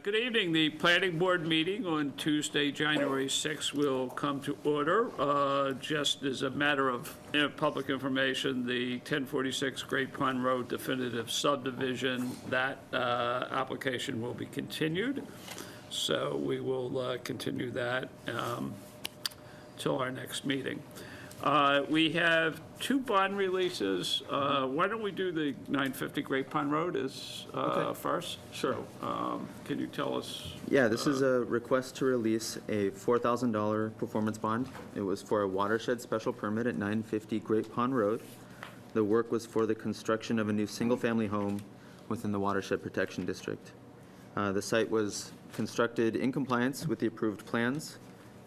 Good evening. The planning board meeting on Tuesday, January 6th will come to order. Just as a matter of public information, the 1046 Great Pond Road definitive subdivision, that application will be continued. So we will continue that till our next meeting. We have two bond releases. Why don't we do the 950 Great Pond Road first? Sure. Can you tell us? Yeah, this is a request to release a $4,000 performance bond. It was for a watershed special permit at 950 Great Pond Road. The work was for the construction of a new single-family home within the Watershed Protection District. The site was constructed in compliance with the approved plans,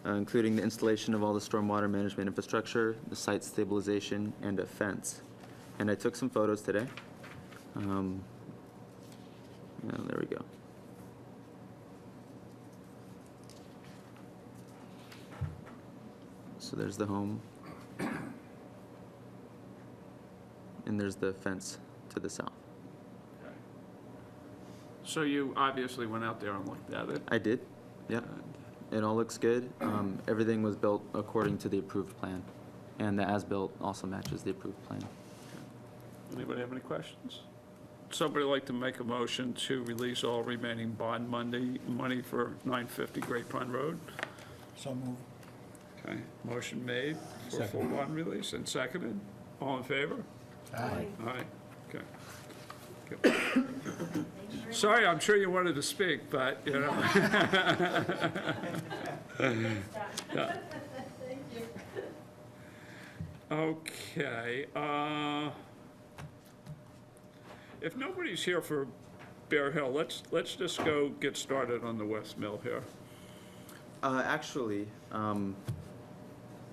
including the installation of all the stormwater management infrastructure, the site stabilization, and a fence. And I took some photos today. Yeah, there we go. So there's the home. And there's the fence to the south. So you obviously went out there and looked at it? I did, yeah. It all looks good. Everything was built according to the approved plan. And the as-built also matches the approved plan. Anybody have any questions? Somebody like to make a motion to release all remaining bond money for 950 Great Pond Road? So moved. Okay, motion made for full bond release and seconded. All in favor? Aye. Aye, okay. Good. Sorry, I'm sure you wanted to speak, but, you know. Yeah. Okay, if nobody's here for Bear Hill, let's just go get started on the West Mill here. Actually,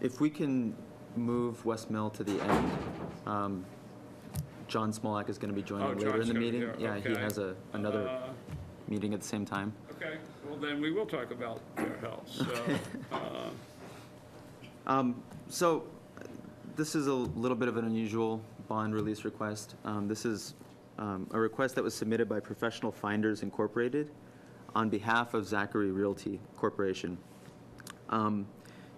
if we can move West Mill to the end, John Smolak is going to be joining later John's in the gonna be meeting. here, Yeah, he okay. has another meeting at the same time. Okay, well then we will talk about Bear Hill, so. So this is a little bit of an unusual bond release request. This is a request that was submitted by Professional Finders Incorporated on behalf of Zachary Realty Corporation.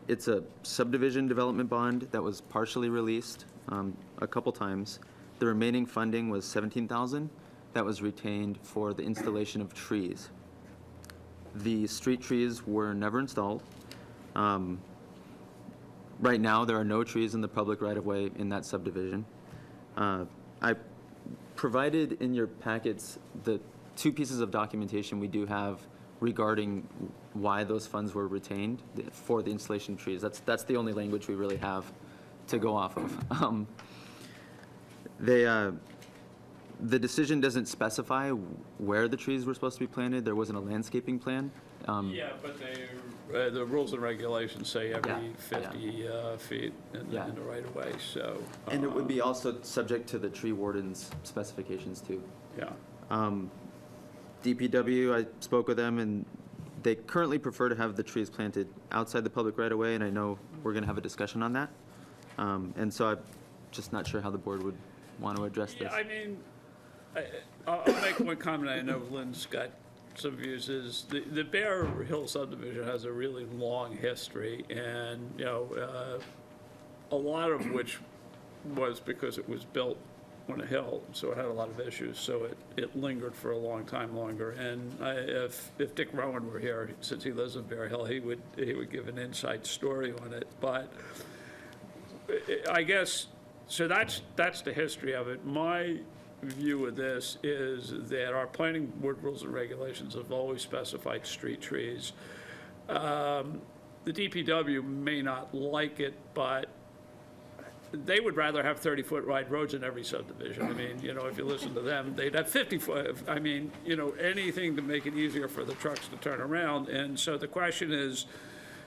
It's a subdivision development bond that was partially released a couple times. The remaining funding was $17,000 that was retained for the installation of trees. The street trees were never installed. Right now, there are no trees in the public right-of-way in that subdivision. I provided in your packets the two pieces of documentation we do have regarding why those funds were retained for the installation of trees. That's the only language we really have to go off of. The decision doesn't specify where the trees were supposed to be planted. There wasn't a landscaping plan. Yeah, but the rules and regulations say every Yeah, 50 feet in Yeah. the right of way, so. And it would be also subject to the tree warden's specifications too. Yeah, DPW, I spoke with them, and they currently prefer to have the trees planted outside the public right-of-way, and I know we're going to have a discussion on that. And so I'm just not sure how the board would want to address this. yeah, I mean, I'll make one comment. I know Lynn's got some views, is the Bear Hill subdivision has a really long history, and, you know, a lot of which was because it was built on a hill, so it had a lot of issues, so it lingered for a long time longer. And if Dick Rowan were here, since he lives in Bear Hill, he would give an inside story on it. But I guess, so that's the history of it. My view of this is that our planning board rules and regulations have always specified street trees. The DPW may not like it, but they would rather have 30-foot wide roads in every subdivision. I mean, you know, if you listen to them, they'd have 50-foot. I mean, you know, anything to make it easier for the trucks to turn around. And so the question is,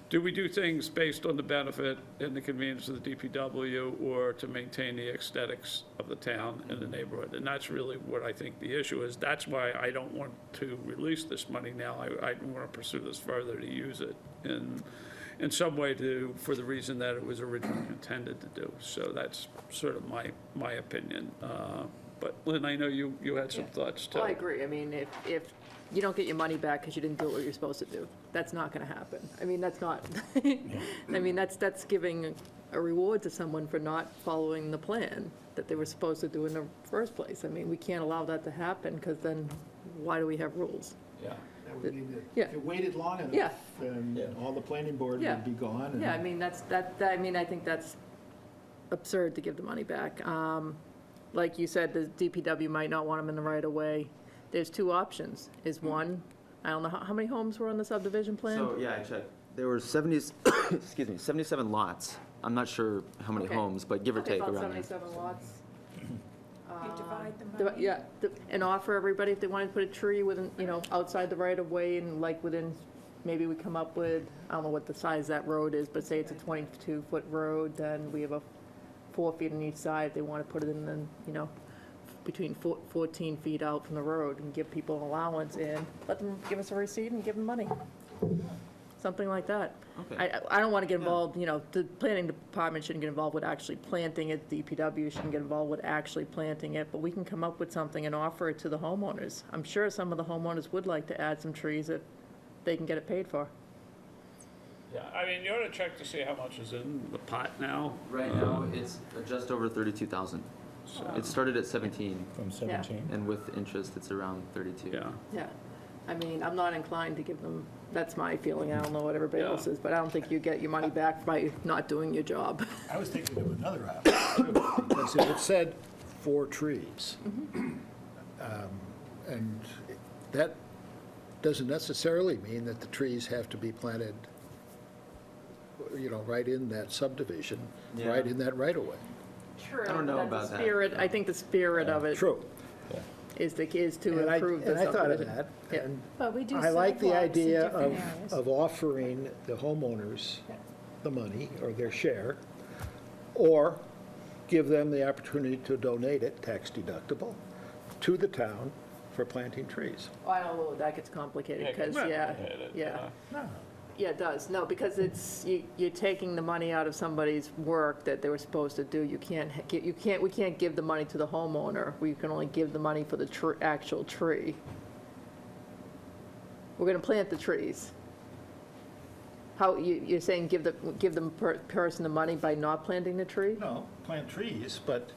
do we do things based on the benefit and the convenience of the DPW, or to maintain the aesthetics of the town and the neighborhood? And that's really what I think the issue is. That's why I don't want to release this money now. I want to pursue this further, to use it in some way for the reason that it was originally intended to do. So that's sort of my opinion. But Lynn, I know you had some thoughts too. Well, I agree. I mean, if you don't get your money back because you didn't do what you're supposed to do. That's not gonna happen. I mean, that's not, I mean, that's giving a reward to someone for not following the plan that they were supposed to do in the first place. I mean, we can't allow that to happen, because then why do we have rules? Yeah. That would mean that Yeah. if it waited long enough, Yeah. then all the planning board Yeah. would be gone. and- Yeah, I mean, I mean, I think that's absurd to give the money back. Like you said, the DPW might not want them in the right of way. There's two options. Is one, I don't know, how many homes were on the subdivision plan? So, yeah, I checked. There were 70, excuse me, 77 lots. I'm not sure how many Okay. homes, but give or Okay, take about around there. 77 lots. You divide the Do- money. Yeah, and offer everybody, if they wanted to put a tree within, outside the right of way and like within, maybe we come up with, I don't know what the size that road is, but say it's a 22-foot road, then we have a 4 feet on each side. If they want to put it in, then, between 14 feet out from the road and give people an allowance and let them give us a receipt and give them money. Something like that. Okay. I don't want to get involved, the planning department shouldn't get involved with actually planting it, DPW shouldn't get involved with actually planting it, but we can come up with something and offer it to the homeowners. I'm sure some of the homeowners would like to add some trees if they can get it paid for. Yeah, I mean, you ought to check to see how much is in the pot now. Right now, it's just over 32,000. It started at 17, From 17? and with interest, it's around 32. Yeah, Yeah. I mean, I'm not inclined to give them, that's my feeling, I don't know what everybody Yeah. else is, but I don't think you get your money back by not doing your job. I was thinking of another option, too, because if it said 4 trees, and that doesn't necessarily mean that the trees have to be planted, right in that subdivision, right Yeah. in that right-of-way. True. I don't know about that. Spirit, I think the spirit of it True. is to And I improve the thought of subdivision. that, Yeah. and But we do I like the sidewalks in idea different areas. of offering the homeowners the money, or their share, or give them the opportunity to donate it, tax deductible, to the town for planting trees. I don't know, that gets complicated, because, yeah, it does. No, because you're taking the money out of somebody's work that they were supposed to do. We can't give the money to the homeowner. We can only give the money for the actual tree. We're gonna plant the trees. How, you're saying give the person the money by not planting the tree? No, plant trees, but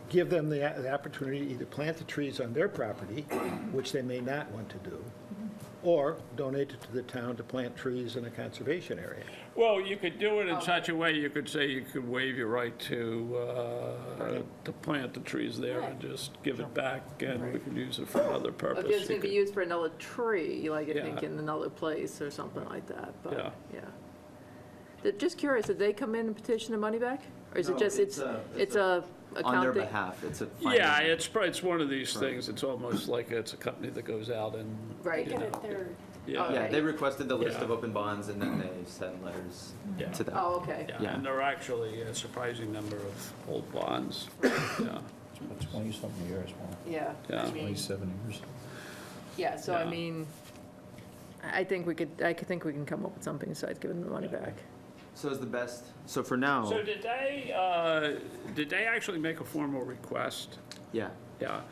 give them the opportunity to either plant the trees on their property, which they may not want to do, or donate it to the town to plant trees in a conservation area. well, you could do it in such a way, you could say you could waive your right to plant the trees there and just give it back, and we could use it for another If purpose. it's You gonna be could- used for another tree, like I think Yeah. in another place or something like that, Yeah. but, yeah. Just curious, did they come in and petition the money back? Or is it No, just, it's it's a On their account that? behalf, it's a. Yeah, finding. it's one of these things, it's almost like it's a company that goes out and, Right. Get it there. yeah. Yeah, they requested the list Yeah. of open bonds, and then they sent letters Yeah. to them. Oh, okay. Yeah, Yeah. and there are actually a surprising number of old bonds. Yeah, 20-something years, well, Yeah. Yeah. I mean, 27 years. yeah, so I Yeah. mean, I think we can come up with something besides giving them the money back. So is the best, so for now, so did they actually make a formal request? yeah, Yeah,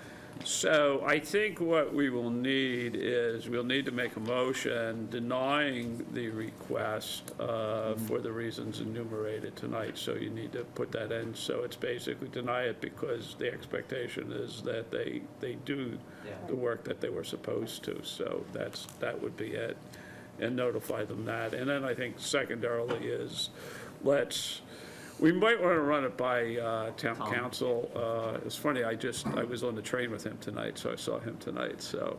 so I think what we will need is, we'll need to make a motion denying the request for the reasons enumerated tonight, so you need to put that in. So it's basically deny it because the expectation is that they do Yeah. the work that they were supposed to, so that would be it, and notify them that. And then I think secondarily is, we might want to run it by town Tom. council. It's funny, I was on the train with him tonight, so I saw him tonight, so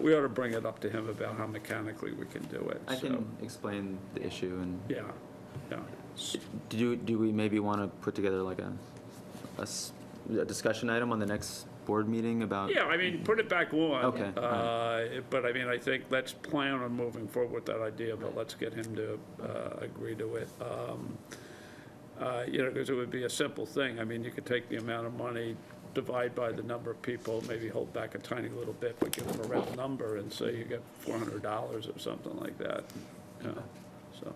we ought to bring it up to him about how mechanically we can do it. I so, can explain the issue, and Yeah, yeah. do we maybe want to put together like a discussion item on the next board meeting about? Yeah, I mean, put it back on. Okay, all But I mean, I think let's plan on moving forward with that idea, but let's get him to agree to it. Because it would be a simple thing. I mean, you could take the amount of money, divide by the number of people, maybe hold back a tiny little bit, but give them a round number and say you get $400 or something like that. Yeah, so.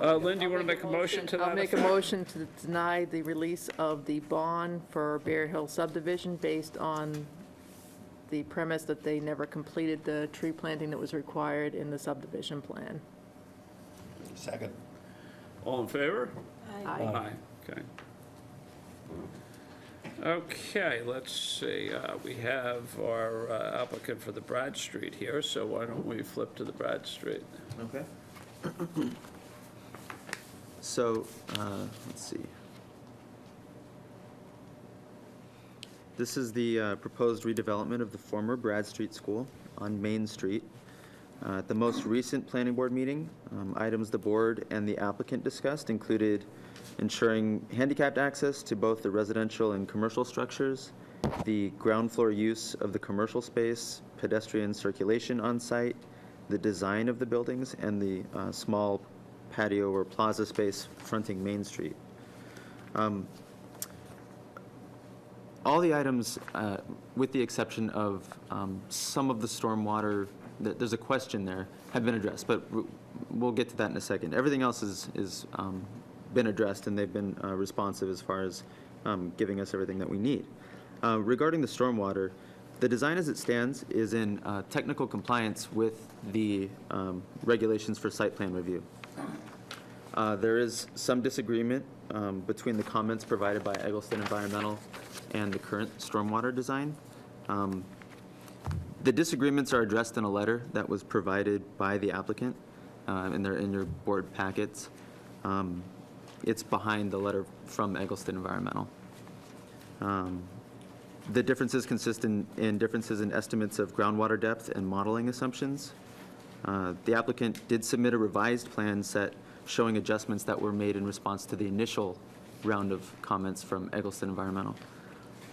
Lynn, do you want to make a motion to that? I'll make a effect? motion to deny the release of the bond for Bear Hill subdivision based on the premise that they never completed the tree planting that was required in the subdivision plan. Second. All in favor? Aye. Aye, okay. Okay, let's see, we have our applicant for the Brad Street here, so why don't we flip to the Brad Street? Okay. So, let's see. This is the proposed redevelopment of the former Brad Street School on Main Street. At the most recent planning board meeting, items the board and the applicant discussed included ensuring handicapped access to both the residential and commercial structures, the ground floor use of the commercial space, pedestrian circulation on site, the design of the buildings, and the small patio or plaza space fronting Main Street. All the items, with the exception of some of the stormwater, there's a question there, have been addressed, but we'll get to that in a second. Everything else is been addressed, and they've been responsive as far as giving us everything that we need. Regarding the stormwater, the design as it stands is in technical compliance with the regulations for site plan review. There is some disagreement between the comments provided by Eggleston Environmental and the current stormwater design. The disagreements are addressed in a letter that was provided by the applicant, and they're in your board packets. It's behind the letter from Eggleston Environmental. The differences consist in differences in estimates of groundwater depth and modeling assumptions. The applicant did submit a revised plan set showing adjustments that were made in response to the initial round of comments from Eggleston Environmental.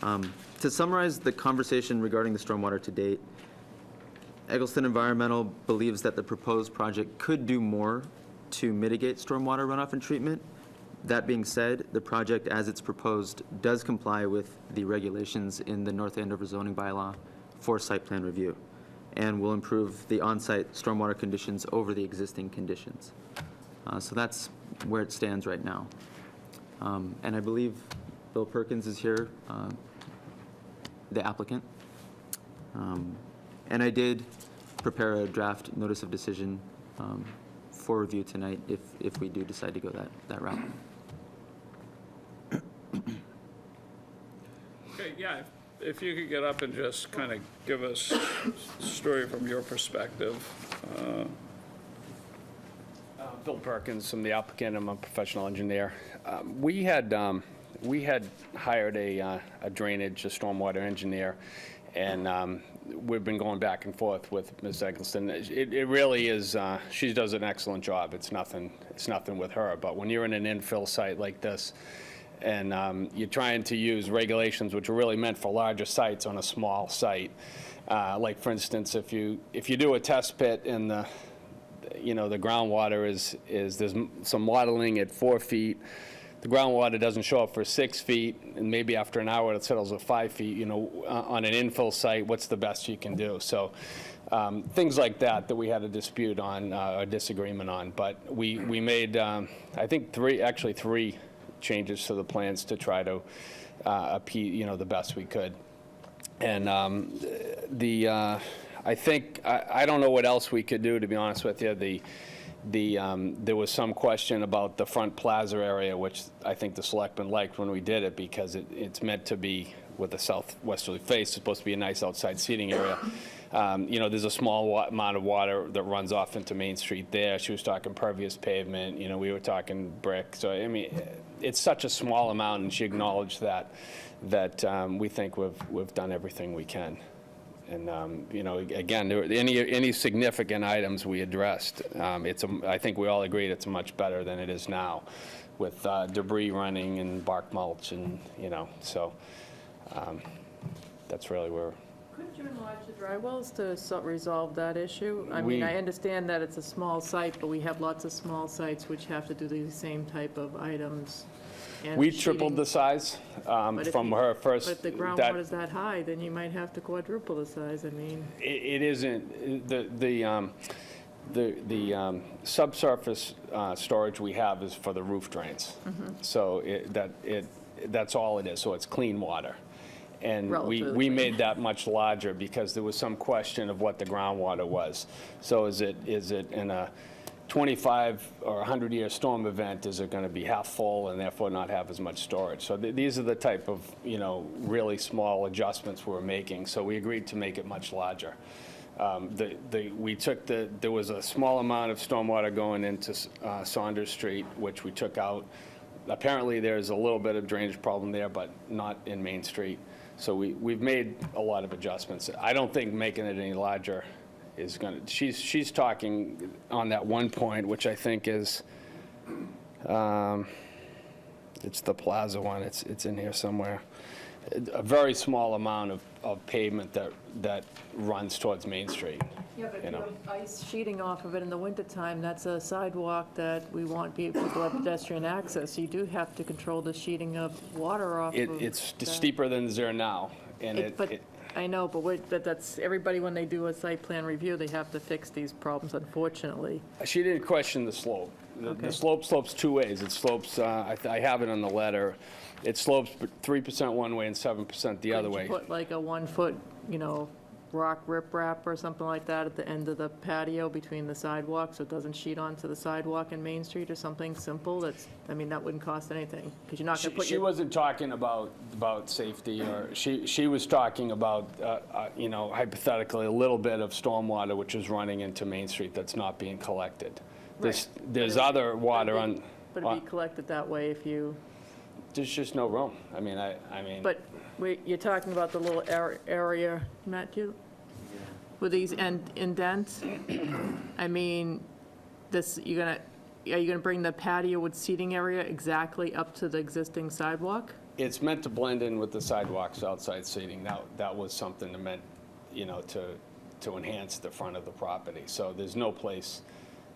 To summarize the conversation regarding the stormwater to date, Eggleston Environmental believes that the proposed project could do more to mitigate stormwater runoff and treatment. That being said, the project as it's proposed does comply with the regulations in the North Andover zoning bylaw for site plan review and will improve the on-site stormwater conditions over the existing conditions. So that's where it stands right now. And I believe Bill Perkins is here, the applicant. And I did prepare a draft notice of decision for review tonight if we do decide to go that route. Okay, yeah, if you could get up and just kind of give us a story from your perspective. Bill Perkins, I'm the applicant, I'm a professional engineer. We had hired a drainage, a stormwater engineer, and we've been going back and forth with Ms. Eggleston. It really is, she does an excellent job. It's nothing with her, but when you're in an infill site like this, and you're trying to use regulations which are really meant for larger sites on a small site, like for instance, if you do a test pit and the groundwater is there's some modeling at 4 feet, the groundwater doesn't show up for 6 feet, and maybe after an hour it settles at 5 feet, on an infill site, what's the best you can do? So things like that we had a dispute on, a disagreement on, but we made, I think three changes to the plans to try to appease, the best we could. And I think, I don't know what else we could do, to be honest with you. There was some question about the front plaza area, which I think the selectmen liked when we did it, because it's meant to be with a southwesterly face. It's supposed to be a nice outside seating area. There's a small amount of water that runs off into Main Street there. She was talking pervious pavement, we were talking brick. So, I mean, it's such a small amount, and she acknowledged that we think we've done everything we can. And, again, any significant items we addressed, I think we all agreed it's much better than it is now with debris running and bark mulch and, so that's really where. Couldn't you enlarge the dry wells to resolve that issue? I mean, We- I understand that it's a small site, but we have lots of small sites which have to do the same type of items. and We sheeting. tripled the size But if from you- her first. But if the that- groundwater's that high, then you might have to quadruple the size, I mean. It isn't, the subsurface storage we have is for the roof drains. So that's all it is, so it's clean water. And we Relatively clean. made that much larger because there was some question of what the groundwater was. So is it in a 25 or 100-year storm event, is it going to be half full and therefore not have as much storage? So these are the type of, really small adjustments we're making. So we agreed to make it much larger. There was a small amount of stormwater going into Saunders Street, which we took out. Apparently, there's a little bit of drainage problem there, but not in Main Street. So we've made a lot of adjustments. I don't think making it any larger is going to, she's talking on that one point, which I think is, it's the Plaza one, it's in here somewhere. A very small amount of pavement that runs towards Main Street. Yeah, but if You you know. have ice sheeting off of it in the wintertime, that's a sidewalk that we want people to have pedestrian access. You do have to control the sheeting of water off of It's that. steeper than there now, and But, I know, but that's, everybody, when they do a site plan review, they have to fix these problems, unfortunately. she didn't question the slope. Okay. The slope slopes two ways. It slopes, I have it on the letter, it slopes 3% one way and 7% the other Couldn't way. you put like a 1-foot, rock riprap or something like that at the end of the patio between the sidewalks so it doesn't sheet onto the sidewalk in Main Street or something simple? That wouldn't cost anything, because you're not going to put She your... wasn't talking about safety, or she was talking about, hypothetically, a little bit of stormwater which is running into Main Street that's not being collected. There's other water on, But it'd be collected that way if you... there's just no room. I mean, But you're talking about the little area, Matt, with these indents? I mean, are you gonna bring the patio with seating area exactly up to the existing sidewalk? it's meant to blend in with the sidewalks, outside seating. That was something that meant, to enhance the front of the property. So there's no place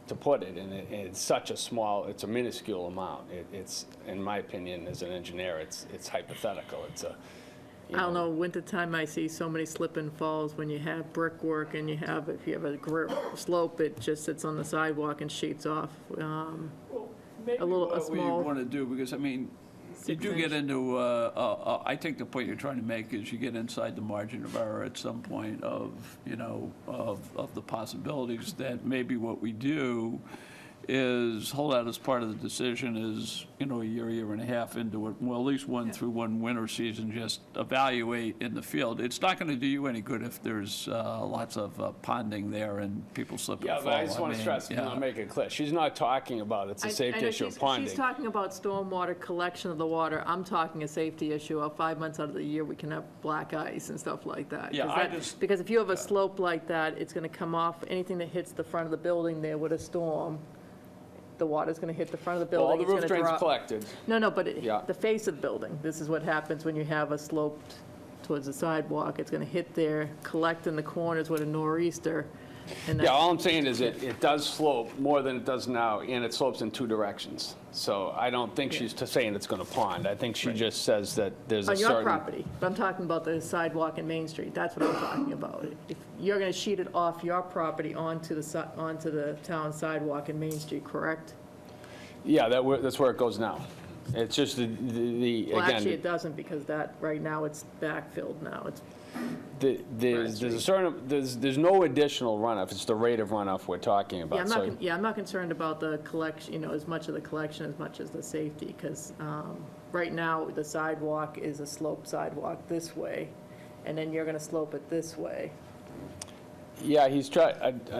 to put it, and it's such a small, it's a minuscule amount. It's, in my opinion, as an engineer, it's hypothetical. It's a, I don't know, wintertime I see so many slip and falls when you have brickwork and if you have a slope, it just sits on the sidewalk and sheets off. Maybe A little- a what we small- want to do, because, you 6 do get inch. into, I think the point you're trying to make is you get inside the margin of error at some point of, of the possibilities that maybe what we do is hold out as part of the decision is, a year and a half into it, well, at least through one winter season, just evaluate in the field. It's not going to do you any good if there's lots of ponding there and people slip and yeah, fall. but I just want to mean, stress, yeah. make it clear. She's not talking about it's a I safety know issue of She's ponding. talking about stormwater collection of the water. I'm talking a safety issue of 5 months out of the year, we can have black ice and stuff like that. Yeah, 'Cause I that- just- Because if you have a slope like that, it's gonna come off, anything that hits the front of the building there with a storm, the water's gonna hit the front of the Well, all building, the it's roof gonna drains drop. collected. No, but Yeah. the face of the building, this is what happens when you have a slope towards the sidewalk. It's gonna hit there, collect in the corners with a nor'easter, and Yeah, that, all I'm saying is it does slope more than it does now, and it slopes in two directions. So I don't think she's saying it's going to pond. I think she just says that there's a on certain... your property. But I'm talking about the sidewalk in Main Street, that's what I'm talking about. If you're gonna sheet it off your property onto the town sidewalk in Main Street, correct? Yeah, that's where it goes now. It's just Well, actually, it again, doesn't, because that, right now, it's backfilled now. It's there's a certain, there's no additional runoff. It's the rate of runoff we're talking Yeah, about. So I'm not concerned about the collection, as much of the collection as much as the safety, because right now, the sidewalk is a sloped sidewalk this way, and then you're gonna slope it this way. Yeah, he's tried,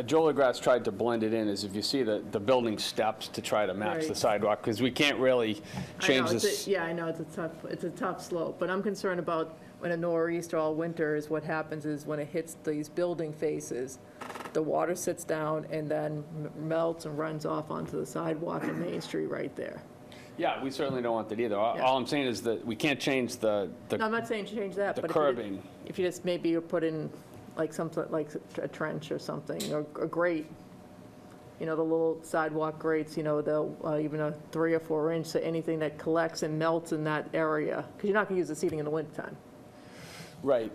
Joe LaGrasse tried to blend it in, as if you see the building steps to try to match the Right. sidewalk, because we can't really change I know, this. yeah, I know, it's a tough slope, but I'm concerned about when a nor'easter all winter is what happens is when it hits these building faces, the water sits down and then melts and runs off onto the sidewalk in Main Street right there. Yeah, we certainly don't want that either. All I'm saying is that we can't change the No, I'm not saying change that, the but curbing. if you just maybe you put in like something, like a trench or something, or a grate, the little sidewalk grates, they'll, even a 3 or 4 inch, so anything that collects and melts in that area, because you're not gonna use the seating in the wintertime. Right.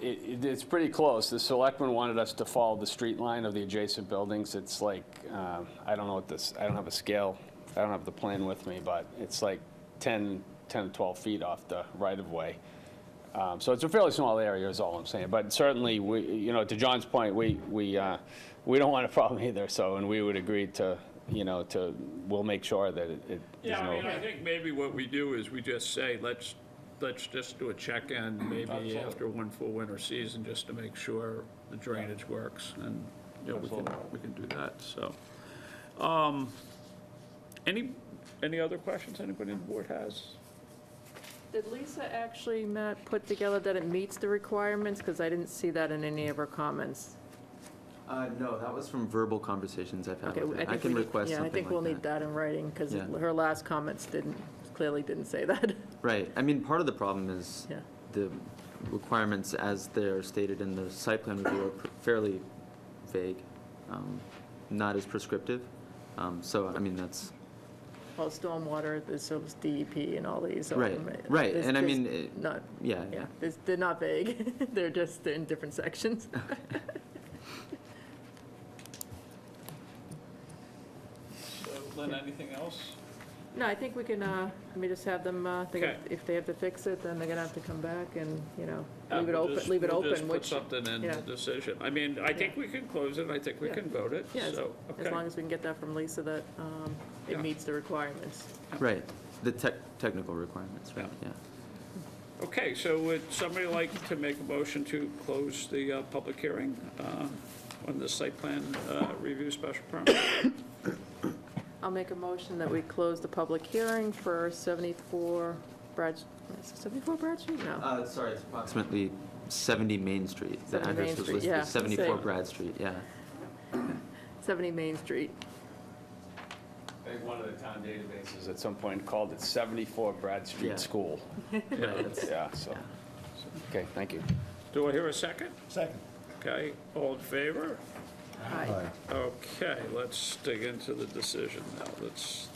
It's pretty close. The selectmen wanted us to follow the street line of the adjacent buildings. It's like, I don't know what this, I don't have a scale, I don't have the plan with me, but it's like 10 to 12 feet off the right-of-way. So it's a fairly small area is all I'm saying. But certainly, to John's point, we don't want a problem either, so, and we would agree to, we'll make sure that it, there's Yeah, I mean, no. I think maybe what we do is we just say, let's just do a check-in maybe after one full winter season, just to make sure the drainage works, and, we can do that, so. Any other questions anybody on the board has? Did Lisa actually, Matt, put together that it meets the requirements? Because I didn't see that in any of her comments. No, that was from verbal conversations I've had Okay, with her. I think can we need- request Yeah, I something think we'll like need that in writing, because Yeah. her last comments clearly didn't say that. Right, I mean, part of the problem is Yeah. the requirements as they're stated in the site plan review are fairly vague, not as prescriptive. So, I mean, that's, Well, stormwater, there's sort of DEP and all these. so, Right, right, there's- and I there's mean, it- Not, yeah, yeah, they're not vague. They're in different sections. So, Lynn, anything else? No, I think we can, let me just have them, Okay. if they have to fix it, then they're gonna have to come back and, Yeah, leave it we'll open, just- leave it we'll open, just put which, something in yeah. the decision. I mean, I think we can close it, I think we Yeah. can vote it, yeah, so, as okay. long as we can get that from Lisa that, Yeah. it meets the requirements. right, the technical requirements, right, yeah. Okay, so would somebody like to make a motion to close the public hearing on the site plan review special permit? I'll make a motion that we close the public hearing for 74 Brad, is it 74 Brad Street? No. Sorry, it's approximately 70 Main Street. The 70 Main address was Street, listed yeah. as 74 Same. Brad Street, yeah. 70 Main Street. I think one of the town databases at some point called it 74 Brad Yeah. Street School. Right, it's- Yeah, so, okay, thank you. Do I hear a second? Second. Okay, all in favor? Aye. Okay, let's dig into the decision now. Let's.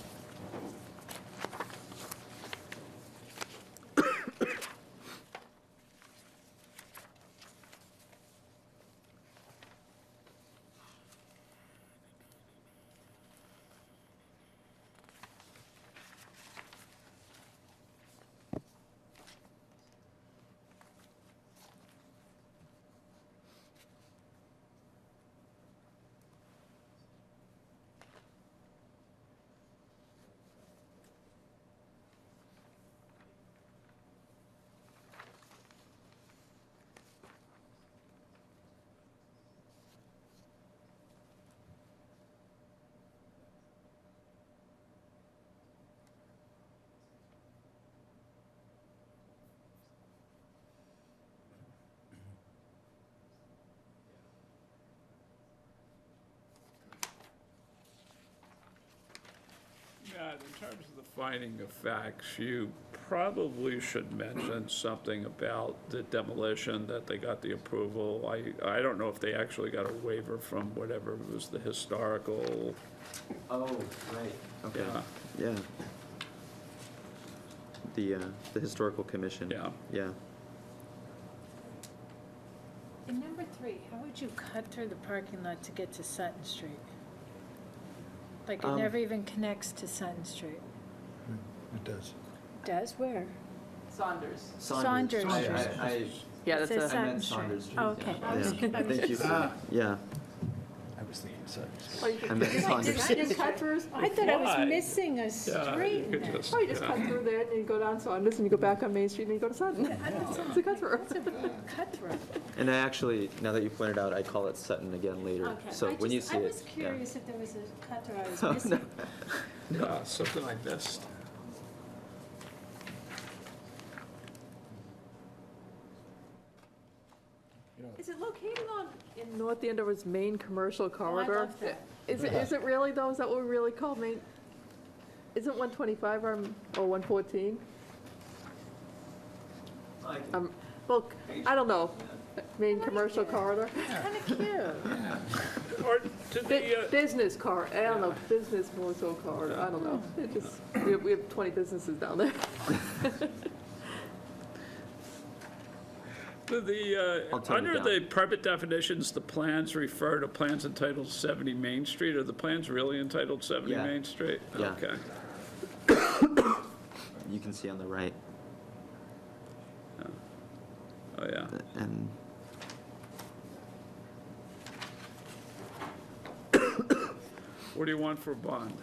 Yeah, in terms of the finding of facts, you probably should mention something about the demolition, that they got the approval. I don't know if they actually got a waiver from whatever was the historical, Oh, right, okay, yeah, yeah. The Historical Commission. yeah. Yeah. In number 3, how would you cut through the parking lot to get to Sutton Street? Like, it never even connects to Sutton Street. It does. Does, where? Saunders. Saunders I- Street. Yeah, It that's says a, I meant Sutton Saunders Street. Street. Oh, okay. Yeah, yeah. Thank you. Yeah, I was thinking Sutton. oh, you I can, meant Saunders. you just cut through, I thought I Why? was missing a Yeah, street. you could just, oh, you just yeah. cut through there, and you go down Saunders, and you go back on Main Street, and you go to Sutton. It's a cut through. It's a cut through. And I actually, now that you pointed out, I call it Sutton again later. Okay. So when you see I it. was curious if there was a cut through I was Oh, missing. Yeah, something I missed. Is it located in North Andover's main commercial corridor? love that. Is it really though? Is that what we really call main? Isn't 125 or 114? Well, I don't know. Main commercial corridor? Kind of cute. Or to the, Business car, I don't know, business more so corridor, I don't know. It just, we have 20 businesses down there. I'll turn it Under down. the permit definitions, the plans refer to plans entitled 70 Main Street. Are the plans really entitled 70 Yeah. Main Street? Yeah. Okay. You can see on the right, Oh, yeah. and What do you want for a bond?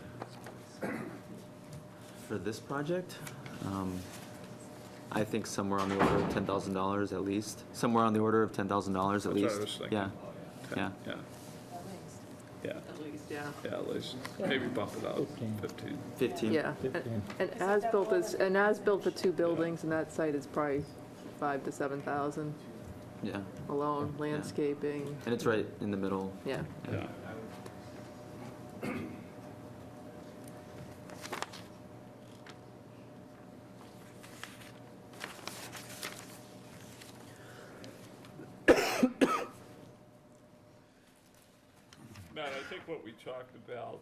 for this project, I think somewhere on the order of $10,000 at least. Somewhere on the order of $10,000 at what I least. was thinking. Yeah, yeah. Yeah. Yeah, At least, yeah. yeah, at least, maybe bump it up, 15. 15. Yeah, and as-built for two buildings, and that site is probably 5,000 to 7,000 Yeah, alone, landscaping, and it's right in the middle. yeah. Yeah. Matt, I think what we talked about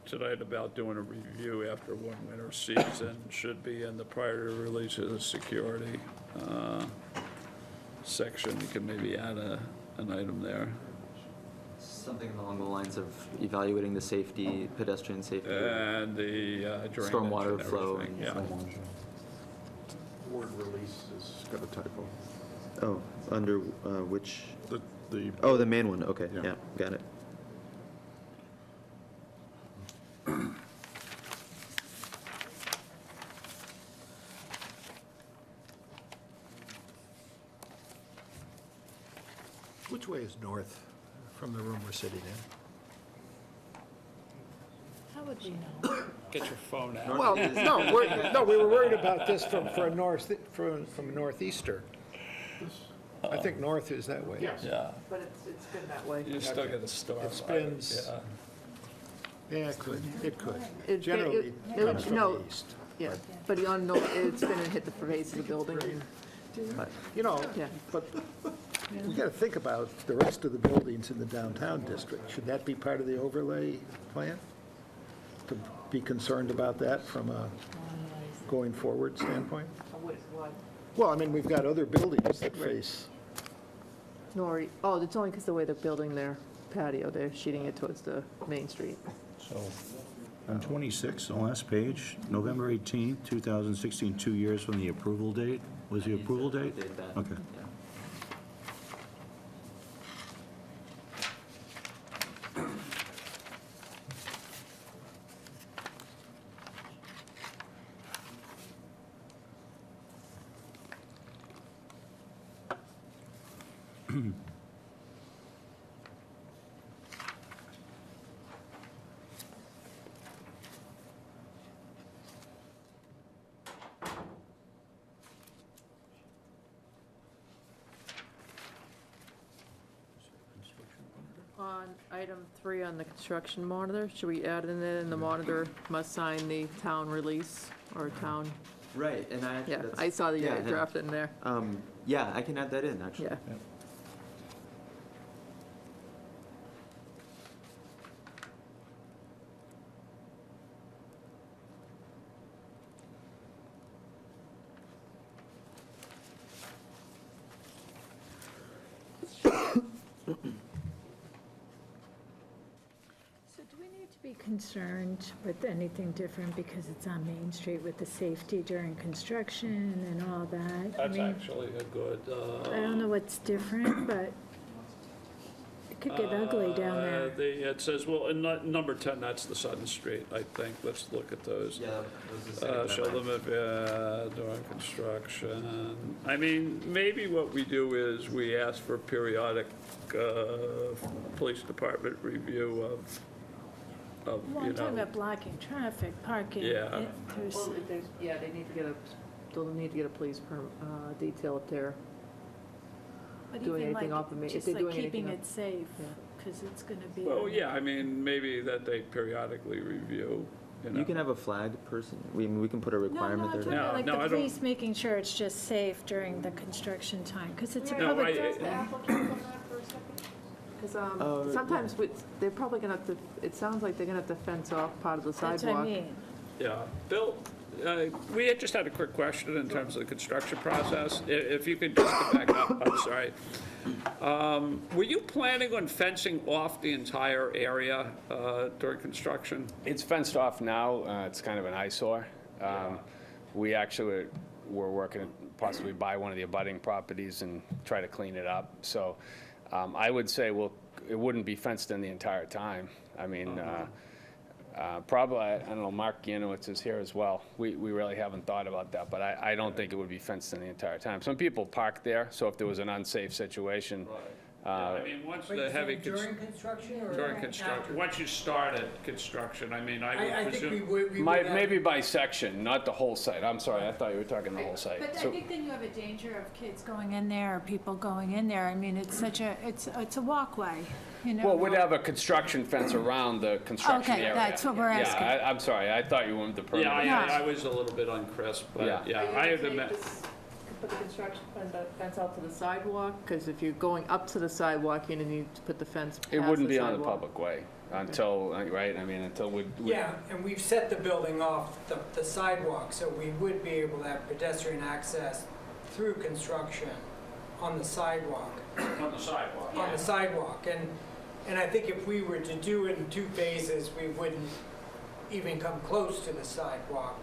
tonight about doing a review after one winter season should be in the prior to release of the security section. You can maybe add an item there. Something along the lines of evaluating the safety, pedestrian safety. And the drainage Stormwater and flow everything, and yeah. Word release has got a typo. Oh, under which, The oh, the main one, okay, Yeah. yeah, got it. Which way is north from the room we're sitting in? How would we know? Get your phone out. Well, no, we were worried about this from a northeaster. I think north is that way. Yes. Yeah, But it's been that way. you still get a storm. It spins. Yeah. Yeah, it could. It- Generally, it- it it comes would- from no. the east. Yeah, but on, no, it's been and hit the face of the building. But, You know, yeah. but we got to think about the rest of the buildings in the downtown district. Should that be part of the overlay plan? To be concerned about that from a going forward standpoint? Well, I mean, we've got other buildings that face, Nor, oh, it's only because the way they're building their patio, they're sheeting it towards the main street. So, on 26, the last page, November 18th, 2016, 2 years from the approval date. Was the approval date? Did that, Okay. yeah. On item 3 on the construction monitor, should we add in it, and the monitor must sign the town release or town? Right, and I actually, Yeah, that's. I saw the yeah, draft in there, Yeah, I can add that in, actually. yeah. So do we need to be concerned with anything different because it's on Main Street with the safety during construction and all that? I That's mean, actually a good, I don't know what's different, but it could get ugly down there. It says, well, in number 10, that's the Sutton Street, I think. Let's look at those. Yeah, that was the second Shall one. limit during construction. I mean, maybe what we do is we ask for periodic police department review of, Well, you I'm talking know. about blocking traffic, parking. Yeah. There's, Well, yeah, they need to get they'll need to get a police detail if they're, but doing even anything like, off of me- if just they're like doing keeping anything it safe, Yeah. because it's gonna be. Well, yeah, I mean, maybe that they periodically review, you know. You can have a flag person, we can put a No, no, requirement I'm there. talking No, about like no, I the don't- police making sure it's just safe during the construction time, because it's a No, public. because Oh, sometimes they're probably gonna have to, it sounds like they're gonna have to fence off part of the That's what I sidewalk. mean. Yeah, Bill, We had just had a quick question in terms of the construction process. If you could just get back up, I'm sorry. Were you planning on fencing off the entire area during construction? It's fenced off now. It's kind of an eyesore. We actually were working to possibly buy one of the abutting properties and try to clean it up. So I would say, well, it wouldn't be fenced in the entire time. I mean, probably, I don't know, Mark Yanowitz is here as well. We really haven't thought about that, but I don't think it would be fenced in the entire time. Some people park there, so if there was an unsafe situation, I mean, once the heavy. During construction or? During construction, once you started construction, I mean, I I would think we presume. would, we would have. maybe by section, not the whole site. I'm sorry, I thought you were talking the whole site. But I So- think then you have a danger of kids going in there, or people going in there. I mean, it's such a, it's a walkway, you know? Well, we'd have a construction fence around the construction Okay, area. that's what we're asking. Yeah, I'm sorry, I thought you wanted the permit. Yeah, No. I was a little bit uncrisp, but, Yeah. yeah, Are you I gonna had take met. this- Put the construction fence out to the sidewalk? Because if you're going up to the sidewalk, you're gonna need to put the fence past the It sidewalk. wouldn't be on the public way until, right, I mean, until we. Yeah, and we've set the building off the sidewalk, so we would be able to have pedestrian access through construction on the sidewalk. On the sidewalk. On the sidewalk, and I think if we were to do it in 2 phases, we wouldn't even come close to the sidewalk.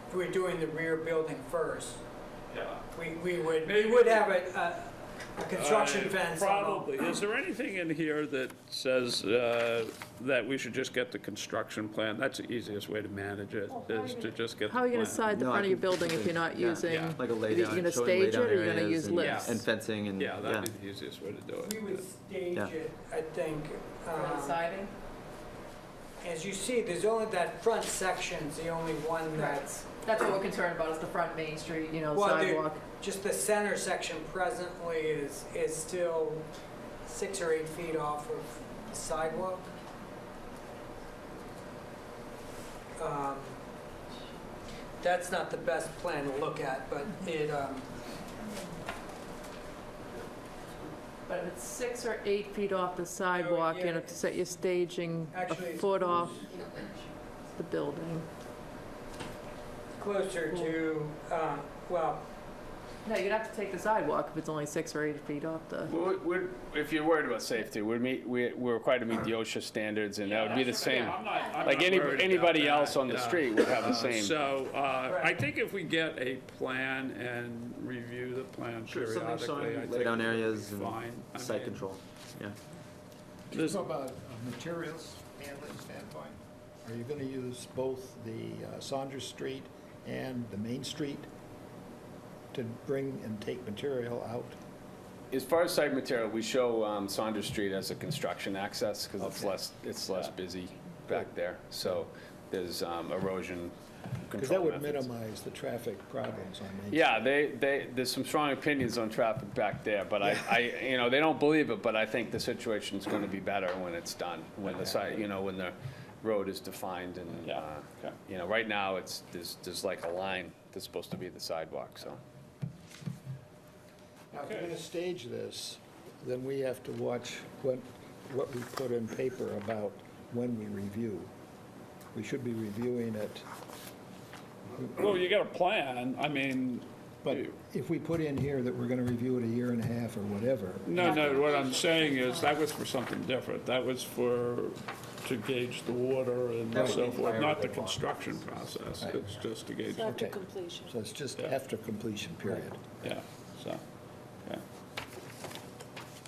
If we're doing the rear building first, Yeah. we would Maybe- have a construction fence on all. Probably. Is there anything in here that says that we should just get the construction plan? That's the easiest way to manage it, is to just get the How are you gonna plan. side the No, I front of your think- building if you're not Yeah. using? Yeah. Like a Are laydown, you gonna showing stage it, laydown or you're gonna areas use and- lifts? And fencing and, Yeah, yeah. that'd be the easiest way to do it. We would stage Yeah. it, I think. For the siding? As you see, there's only that front section's the only one that's, That's what we're concerned about, is the front Main Street, you know, well, sidewalk. just the center section presently is still 6 or 8 feet off of the sidewalk. That's not the best plan to look at, but it, But if it's 6 or 8 feet off the sidewalk, you yeah. know, to set your staging a Actually, it's foot off the building. closer to, well, No, you'd have to take the sidewalk if it's only 6 or 8 feet off the. If you're worried about safety, we're required to meet the OSHA standards, and that would be the same. I'm Like not worried about anybody that, else on the yeah. street would have the same. So, I think if we get a plan and review the plan Sure, something periodically, I showing think laydown we'll be areas and fine. I site mean, control, yeah. there's- From a materials handling standpoint, are you going to use both the Saunders Street and the Main Street to bring and take material out? As far as site material, we show Saunders Street as a construction access, because it's less busy back there. So there's erosion Because that control would methods. minimize the traffic problems on Main Street. Yeah, there's some strong opinions on traffic back there, but you know, they don't believe it, but I think the situation's gonna be better when it's done, when the site, you know, when the road is defined and, you know, right now, there's like a line that's supposed to be the sidewalk, so. Now, if we're going to stage this, then we have to watch what we put in paper about when we review. We should be reviewing it, Well, you got a plan, I mean, but if we put in here that we're going to review it a year and a half or whatever, no, what I'm saying is, that was for something different. That was to gauge the water and That would so be forth, fire not the related. construction process. It's just to gauge, After Okay. completion. so it's just Yeah. after completion, period. yeah, so, yeah.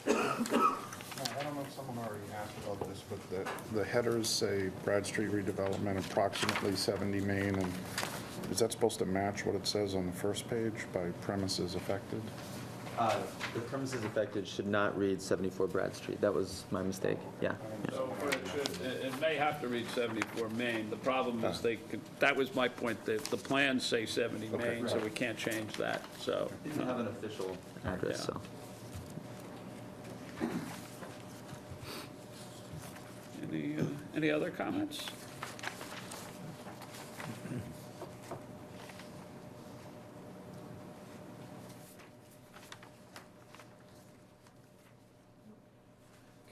I don't know if someone already asked about this, but the headers say Brad Street redevelopment approximately 70 Main, and is that supposed to match what it says on the first page by premises affected? The premises affected should not read 74 Brad Street. That was my mistake, yeah. So it may have to read 74 Main. The problem is that was my point, that the plans say 70 Main, so we can't change that, so. You don't have an official address, Yeah. so. Any other comments?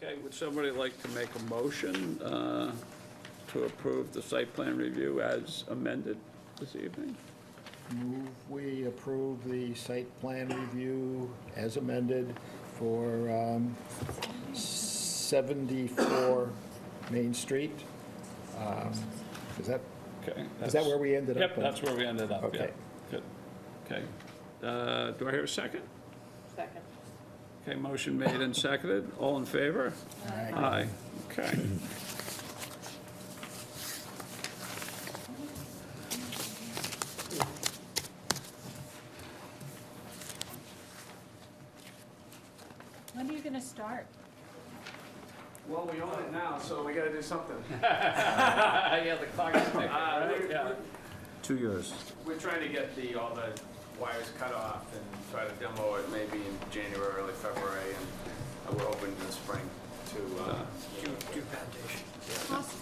Okay, would somebody like to make a motion to approve the site plan review as amended? this evening? Move we approve the site plan review as amended for 74 Main Street. Is that where we ended up? Yep, that's where we ended up, yeah. Okay. Good, okay. Do I hear a second? Second. Okay, motion made and seconded. All in favor? Aye. Okay. When are you gonna start? Well, we own it now, so we gotta do something. Yeah, the clock is ticking, right? Yeah. 2 years. We're trying to get all the wires cut off and try to demo it maybe in January, early February, and we're hoping in the spring to, Do foundation. Awesome.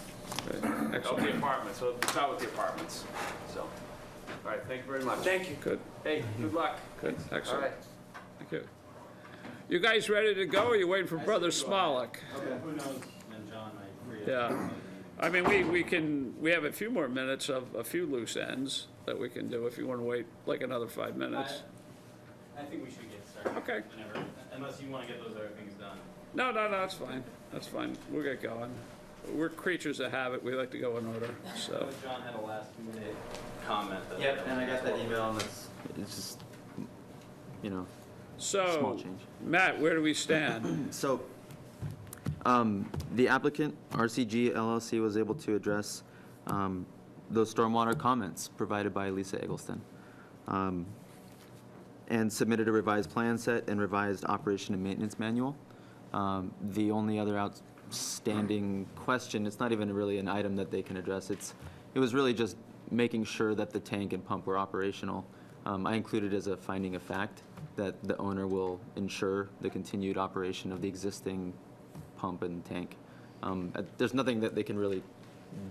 Okay, help excellent. the apartments, so we'll start with the apartments, so. All right, thank you very much. Thank you. Good, Hey, good luck. good, All excellent. right. Thank you. You guys ready to go, or are you waiting for Brother Smolak? Who knows, and John might free Yeah. I mean, we have a few more minutes of a few loose ends that we can do if you want to wait like another 5 minutes. I think we should get started. Okay. Whenever, unless you want to get those other things done. No, that's fine. That's fine. We'll get going. We're creatures of habit. We like to go in order, so. John had a last-minute comment. That Yep, and I got that email, and it's just, small So, change. Matt, where do we stand? So, the applicant, RCG LLC, was able to address those stormwater comments provided by Lisa Eggleston, and submitted a revised plan set and revised operation and maintenance manual. The only other outstanding question, it's not even really an item that they can address, it was really just making sure that the tank and pump were operational. I included as a finding of fact that the owner will ensure the continued operation of the existing pump and tank. There's nothing that they can really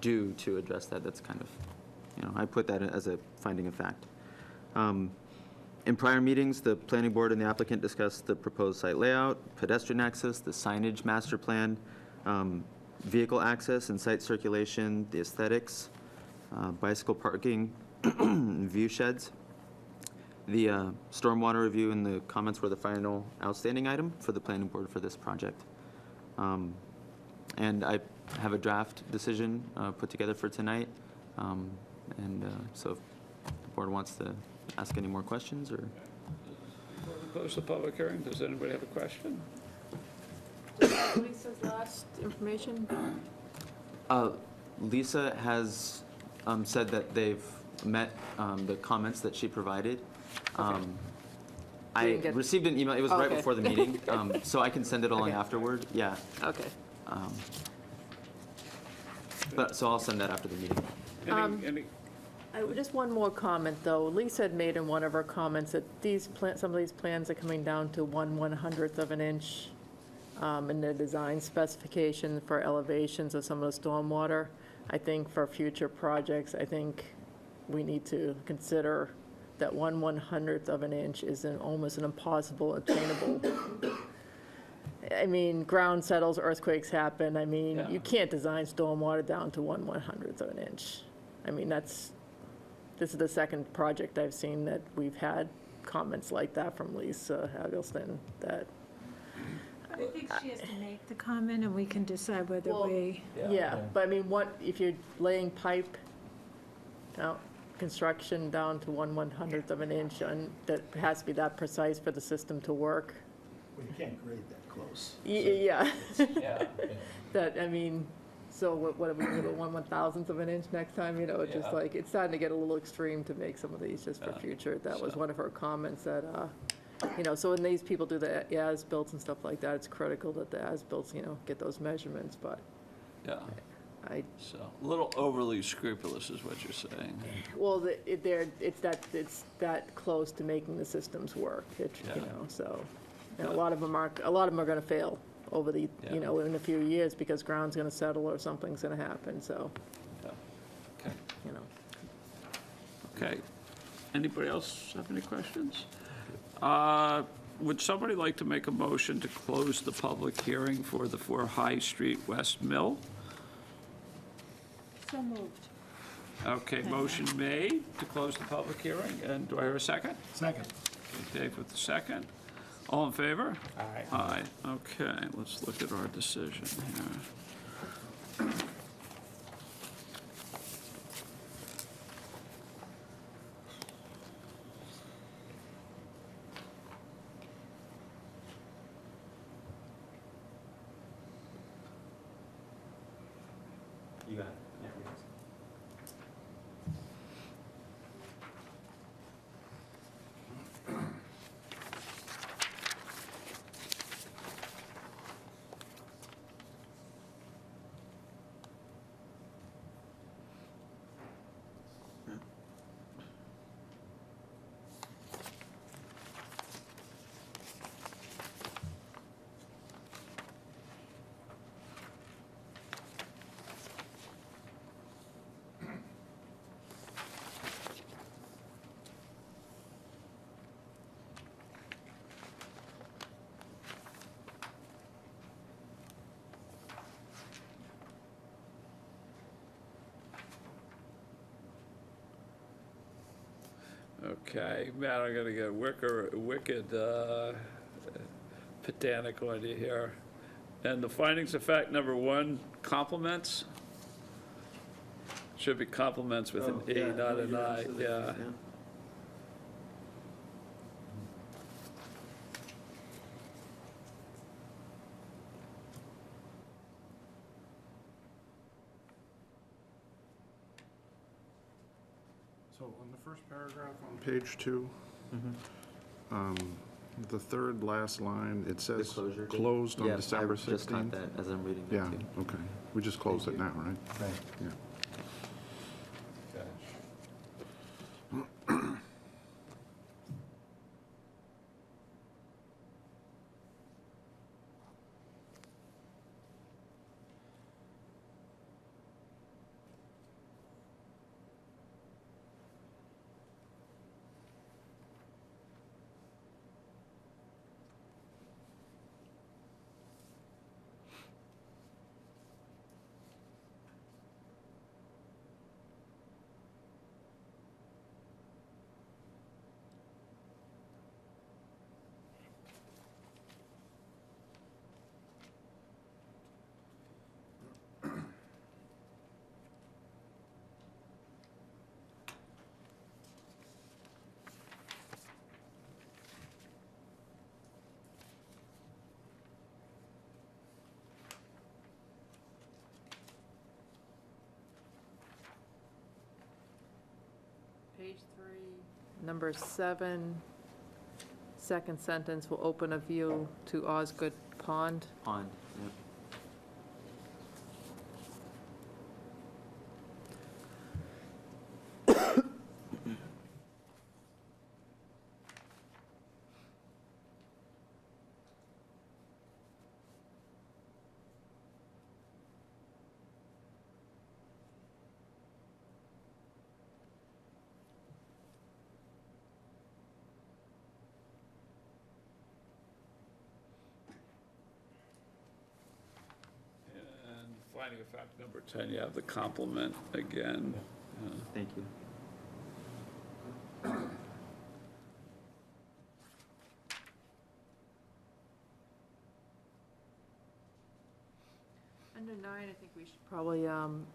do to address that. That's kind of, I put that as a finding of fact. In prior meetings, the planning board and the applicant discussed the proposed site layout, pedestrian access, the signage master plan, vehicle access and site circulation, the aesthetics, bicycle parking, view sheds. The stormwater review and the comments were the final outstanding item for the planning board for this project. And I have a draft decision put together for tonight. So if the board wants to ask any more questions, or? Close the public hearing. Does anybody have a question? Lisa's last information? Lisa has said that they've met the comments that she provided. I didn't get- received an email, it was right Okay. before the meeting, so I can send it along Okay. afterward, yeah. Okay. So I'll send that after the meeting. Any, Just one more comment, though. Lisa had made in one of her comments that some of these plans are coming down to 1/100th of an inch in the design specification for elevations of some of the stormwater. I think for future projects, I think we need to consider that 1/100th of an inch is almost an impossible attainable. I mean, ground settles, earthquakes happen. I mean, Yeah. you can't design stormwater down to 1/100th of an inch. I mean, this is the second project I've seen that we've had comments like that from Lisa Eggleston, that, I think she has to make the comment, and we can decide whether Well, we, yeah, but I mean, if you're laying pipe, construction down to 1/100th of an inch, and that has to be that precise for the system to work. Well, you can't grade that close. Yeah, yeah. that, I mean, so what are we gonna do, 1/1000th of an inch next time, it's just Yeah. like, it's starting to get a little extreme to make some of these just for Yeah. future. That was So- one of her comments that, so when these people do the as-built and stuff like that, it's critical that the as-bills, get those measurements, but Yeah, I, so, a little overly scrupulous is what you're saying. well, it's that close to making the systems work, Yeah. so. And a lot of them are gonna fail over the, Yeah. in a few years, because ground's gonna settle or something's gonna happen, so, Yeah. Okay. you know. Okay. Anybody else have any questions? Would somebody like to make a motion to close the public hearing for the 4 High Street West Mill? so moved. Okay, motion made to close the public hearing, and do I hear a second? Second. Okay, Dave with the second. All in favor? Aye. Aye, okay, let's look at our decision here. You got it. Okay, Matt, I'm gonna get wicked pedantic on you here. And the findings of fact number 1, compliments? Should be compliments with an A, not an I, yeah. So on the first paragraph on page 2, the third last line, it says closure date? closed on Yes, December I just caught 16th. that as I'm reading that Yeah, too. okay. We just closed it now, right? Right. Yeah. Page 3, number 7, second sentence will open a view to Osgood Pond. Pond, yeah. And finding of fact number 10, you have the compliment again. Thank you. Under 9, I think we should probably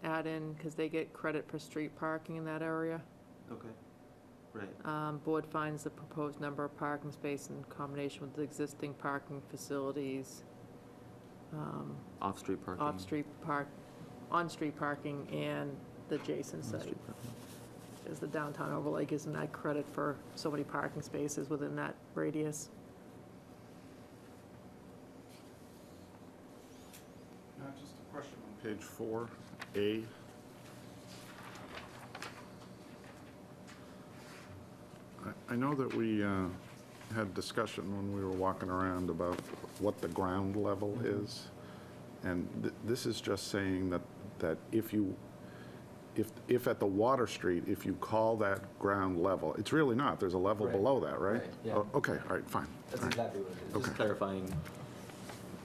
add in, because they get credit for street parking in that area. Okay, right. Board finds the proposed number of parking spaces in combination with the existing parking facilities, Off-street parking. on-street parking and the adjacent site. On-street parking. As the downtown overlay gives them that credit for so many parking spaces within that radius. Just a question on page 4A. I know that we had discussion when we were walking around about what the ground level is. And this is just saying that if at the Water Street, if you call that ground level, it's really not, there's a level Right. below that, right? Right, yeah. Oh, okay, all right, fine. That's All right. exactly what it is. Just Okay. clarifying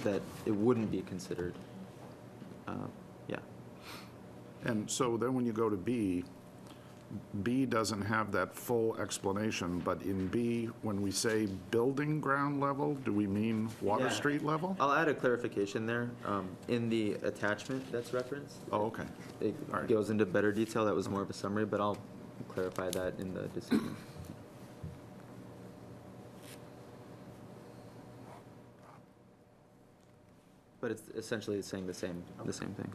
that it wouldn't be considered, yeah. And so then when you go to B, B doesn't have that full explanation, but in B, when we say building ground level, do we mean Water Yeah. Street level? I'll add a clarification there. In the attachment that's referenced, Oh, okay. it All right. goes into better detail. That was more of a summary, but I'll clarify that in the decision. But it's essentially saying the same thing.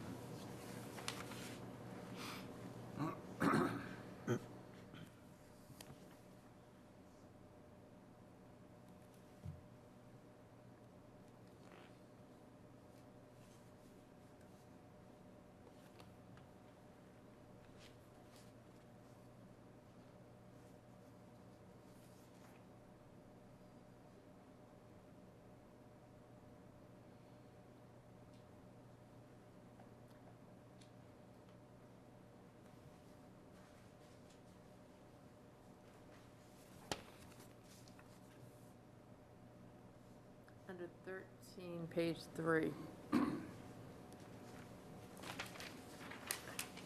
Under 13, page 3.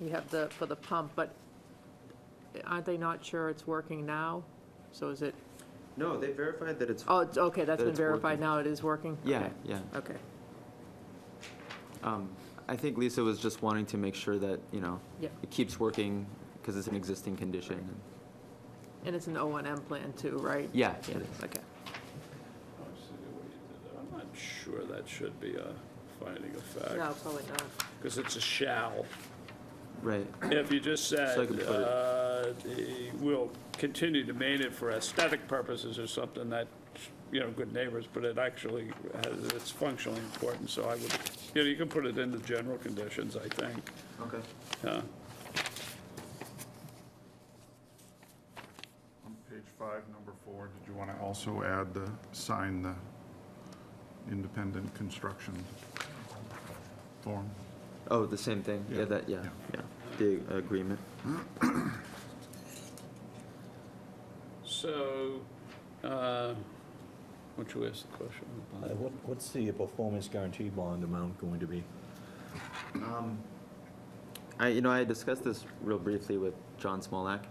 You have for the pump, but aren't they not sure it's working now? So is it, No, they verified that it's. oh, okay, that's That been it's verified working. now, it is working? Yeah, Okay. yeah. Okay, I think Lisa was just wanting to make sure that, Yeah. it keeps working because it's an existing condition. and it's an O&M plan too, right? Yeah, Yeah, it is. okay. Let's see what you did there. I'm not sure that should be a finding of fact. No, probably not. Because it's a shall. Right. If you just said, So I could put we'll continue to maintain it for aesthetic purposes or something that, good neighbors, but it actually it's functionally important, so I would, you can put it in the general conditions, I think. Okay. Yeah. On page 5, number 4, did you want to also add sign the independent construction form? Oh, the same thing? Yeah. Yeah, the agreement. So, what you ask the question about? What's the performance guarantee bond amount going to be? I discussed this real briefly with John Smolak.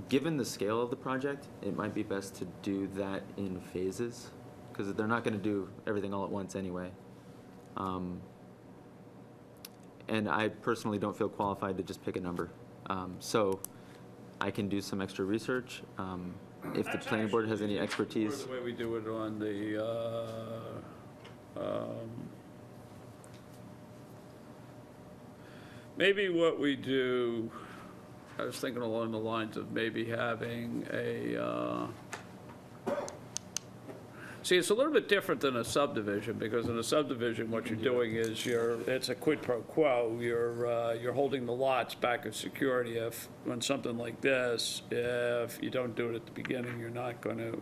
Given the scale of the project, it might be best to do that in phases, because they're not going to do everything all at once anyway. And I personally don't feel qualified to just pick a number. So I can do some extra research. If the planning board has any expertise. Or the way we do it on the, maybe what we do, I was thinking along the lines of maybe having a, see, it's a little bit different than a subdivision, because in a subdivision, what you're doing is it's a quid pro quo. You're holding the lots back as security. If, on something like this, if you don't do it at the beginning, you're not going to,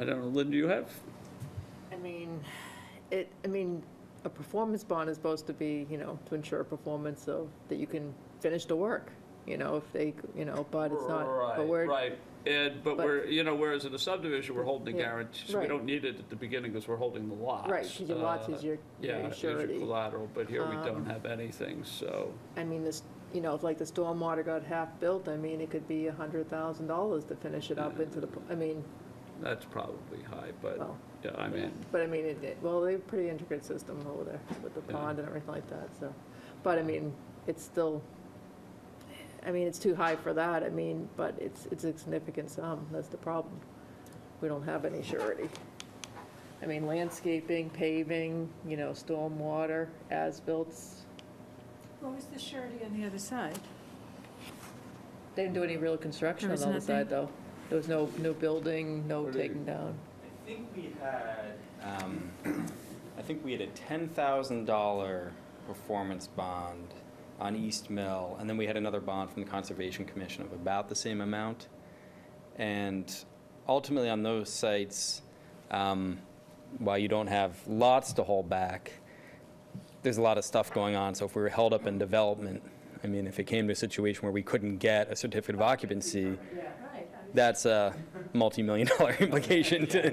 I don't know, Lynn, do you have? A performance bond is supposed to be, to ensure performance of, that you can finish the work, if they, but it's not. But we're, Right, but we're, whereas in a subdivision, we're holding the Yeah, guarantee, so we right. don't need it at the beginning because we're holding the lots. right, because your lots is your Yeah, is your surety. collateral, but here we don't have anything, so. This, if like the stormwater got half built, it could be $100,000 to finish it up into the, That's probably high, but, Well, yeah, I mean, but well, they have a pretty intricate system over there with the Yeah. pond and everything like that, so. But it's still, it's too high for that, but it's a significant sum, that's the problem. We don't have any surety. Landscaping, paving, stormwater, as-bills. What was the surety on the other side? They didn't do any real construction There on the was other side, nothing? though. There was no new building, no taking down. I think we had a $10,000 performance bond on East Mill, and then we had another bond from the Conservation Commission of about the same amount. And ultimately on those sites, while you don't have lots to hold back, there's a lot of stuff going on. So if we were held up in development, if it came to a situation where we couldn't get a certificate of occupancy, that's a multi-million-dollar implication to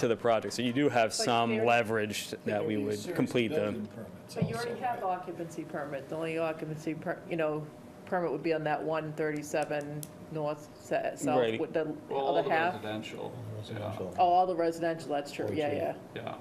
the project. So you do have some leverage that we would complete the, Building permit. It's But you already also- have occupancy permit. The only occupancy, permit would be on that 137 north, south, Right. with the All other the half. residential, Residential. Oh, all the residential, that's true, yeah, yeah. yeah.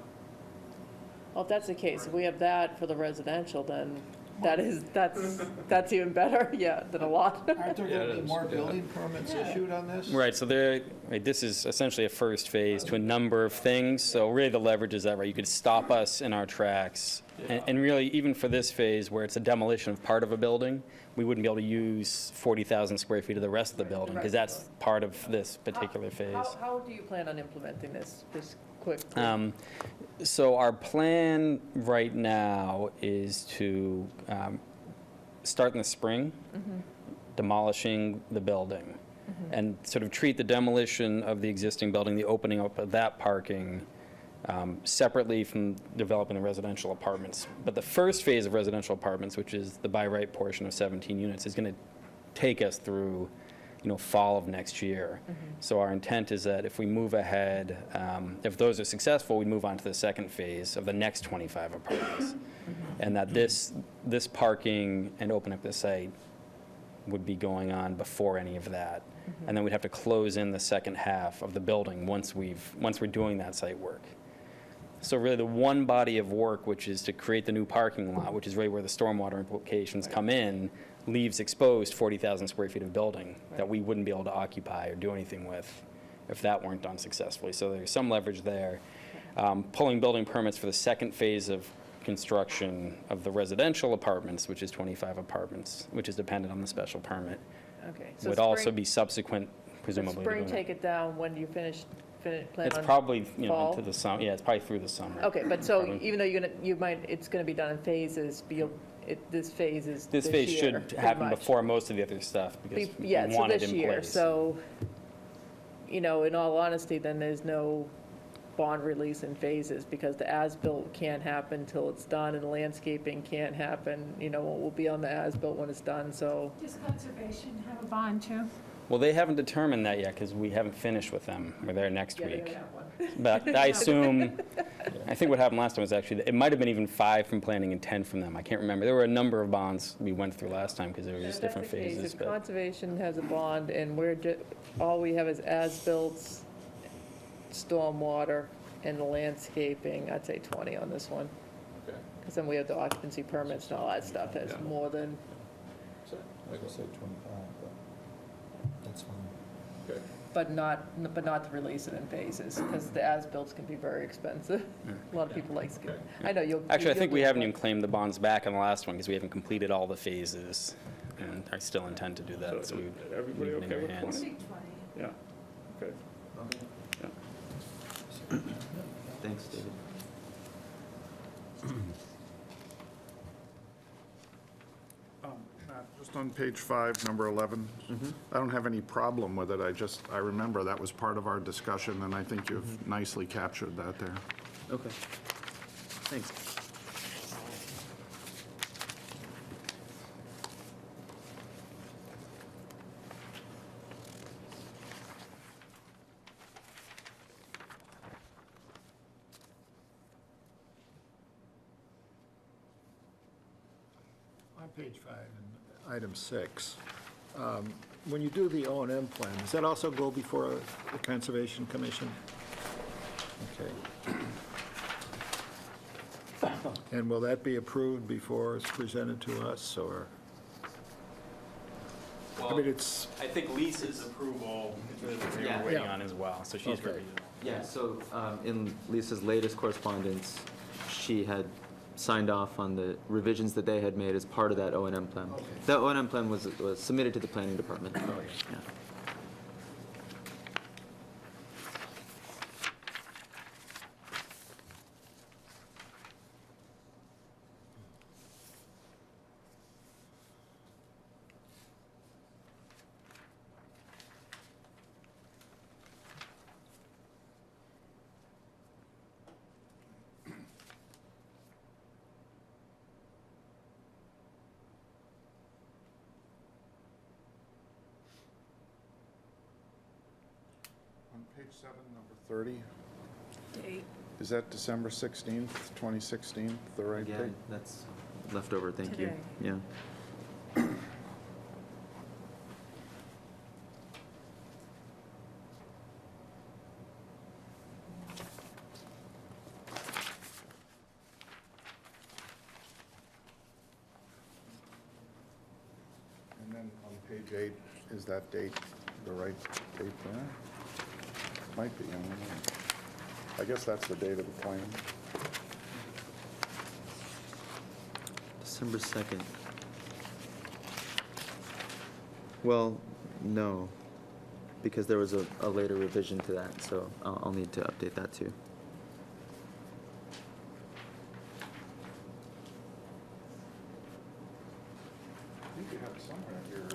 Well, if that's the case, if we have that for the residential, then that's even better, yeah, than a lot. Aren't there Yeah, going it to be is, more yeah. building permits issued on this? Right, so this is essentially a first phase to a number of things. So really the leverage is that, right, you could stop us in our tracks. And really, even for this phase where it's a demolition of part of a building, we wouldn't be able to use 40,000 square feet of the rest of the building, because that's part of this particular phase. How do you plan on implementing this quick? So our plan right now is to start in the spring, demolishing the building, and sort of treat the demolition of the existing building, the opening up of that parking, separately from developing the residential apartments. But the first phase of residential apartments, which is the by right portion of 17 units, is going to take us through, fall of next year. So our intent is that if we move ahead, if those are successful, we move on to the second phase of the next 25 apartments. And that this parking and open up the site would be going on before any of that. And then we'd have to close in the second half of the building once we're doing that site work. So really the one body of work, which is to create the new parking lot, which is really where the stormwater implications come in, leaves exposed 40,000 square feet of building that we wouldn't be able to occupy or do anything with if that weren't done successfully. So there's some leverage there. Pulling building permits for the second phase of construction of the residential apartments, which is 25 apartments, which is dependent on the special permit, Okay. So would also spring- be subsequent, presumably. to Spring, doing that. take it down when you finish, plan It's on. probably, fall? into the summer, yeah, it's probably through the summer. Okay, but so Probably. even though it's gonna be done in phases, but this phase is This this phase year, should pretty happen much. before most of the other stuff, because we Yeah, so want it this in year, place. so, in all honesty, then there's no bond release in phases, because the as-built can't happen till it's done, and landscaping can't happen, we'll be on the as-built when it's done, so. Does conservation have a bond too? Well, they haven't determined that yet, because we haven't finished with them. We're there next Yeah, they're week. gonna have one. But I assume, I think what happened last time was actually, it might have been even 5 from planning and 10 from them. I can't remember. There were a number of bonds we went through last time, because there were If just that's different the case, phases. If But conservation has a bond, and all we have is as-built, stormwater, and the landscaping, I'd say 20 on this one. Okay. Because then we have the occupancy permits and all that stuff, that's Yeah. more than, Like I said, 25, but that's fine. Okay. but not to release it in phases, because the as-bills can be very expensive. A lot of people like, I know you'll. actually, I you'll think we do it, haven't but- even claimed the bonds back on the last one, because we haven't completed all the phases. And I still intend to do that, so we would Everybody leave it in okay your with hands. 20? Yeah, okay. Yeah. Thanks, David. Matt, just on page 5, number 11, I don't have any problem with it. I remember that was part of our discussion, and I think you've nicely captured that there. Okay. Thanks. On page 5, and item 6, when you do the O and M plan, does that also go before the Conservation Commission? Okay. And will that be approved before it's presented to us, or? I mean, it's, I think Lisa's approval is really what Yeah. we're waiting Yeah. on as well, so she's Okay. ready. Yeah, so in Lisa's latest correspondence, she had signed off on the revisions that they had made as part of that O and M plan. Okay. The O and M plan was submitted to the planning department. Yeah. On page 7, number 30, Date. Is that December 16th, 2016, the right date? Again, that's leftover, thank you. Today. Yeah. And then on page 8, is that date the right date there? Might be, I don't know. I guess that's the date of the plan. December 2nd. Well, no, because there was a later revision to that, so I'll need to update that too. I think you have somewhere here.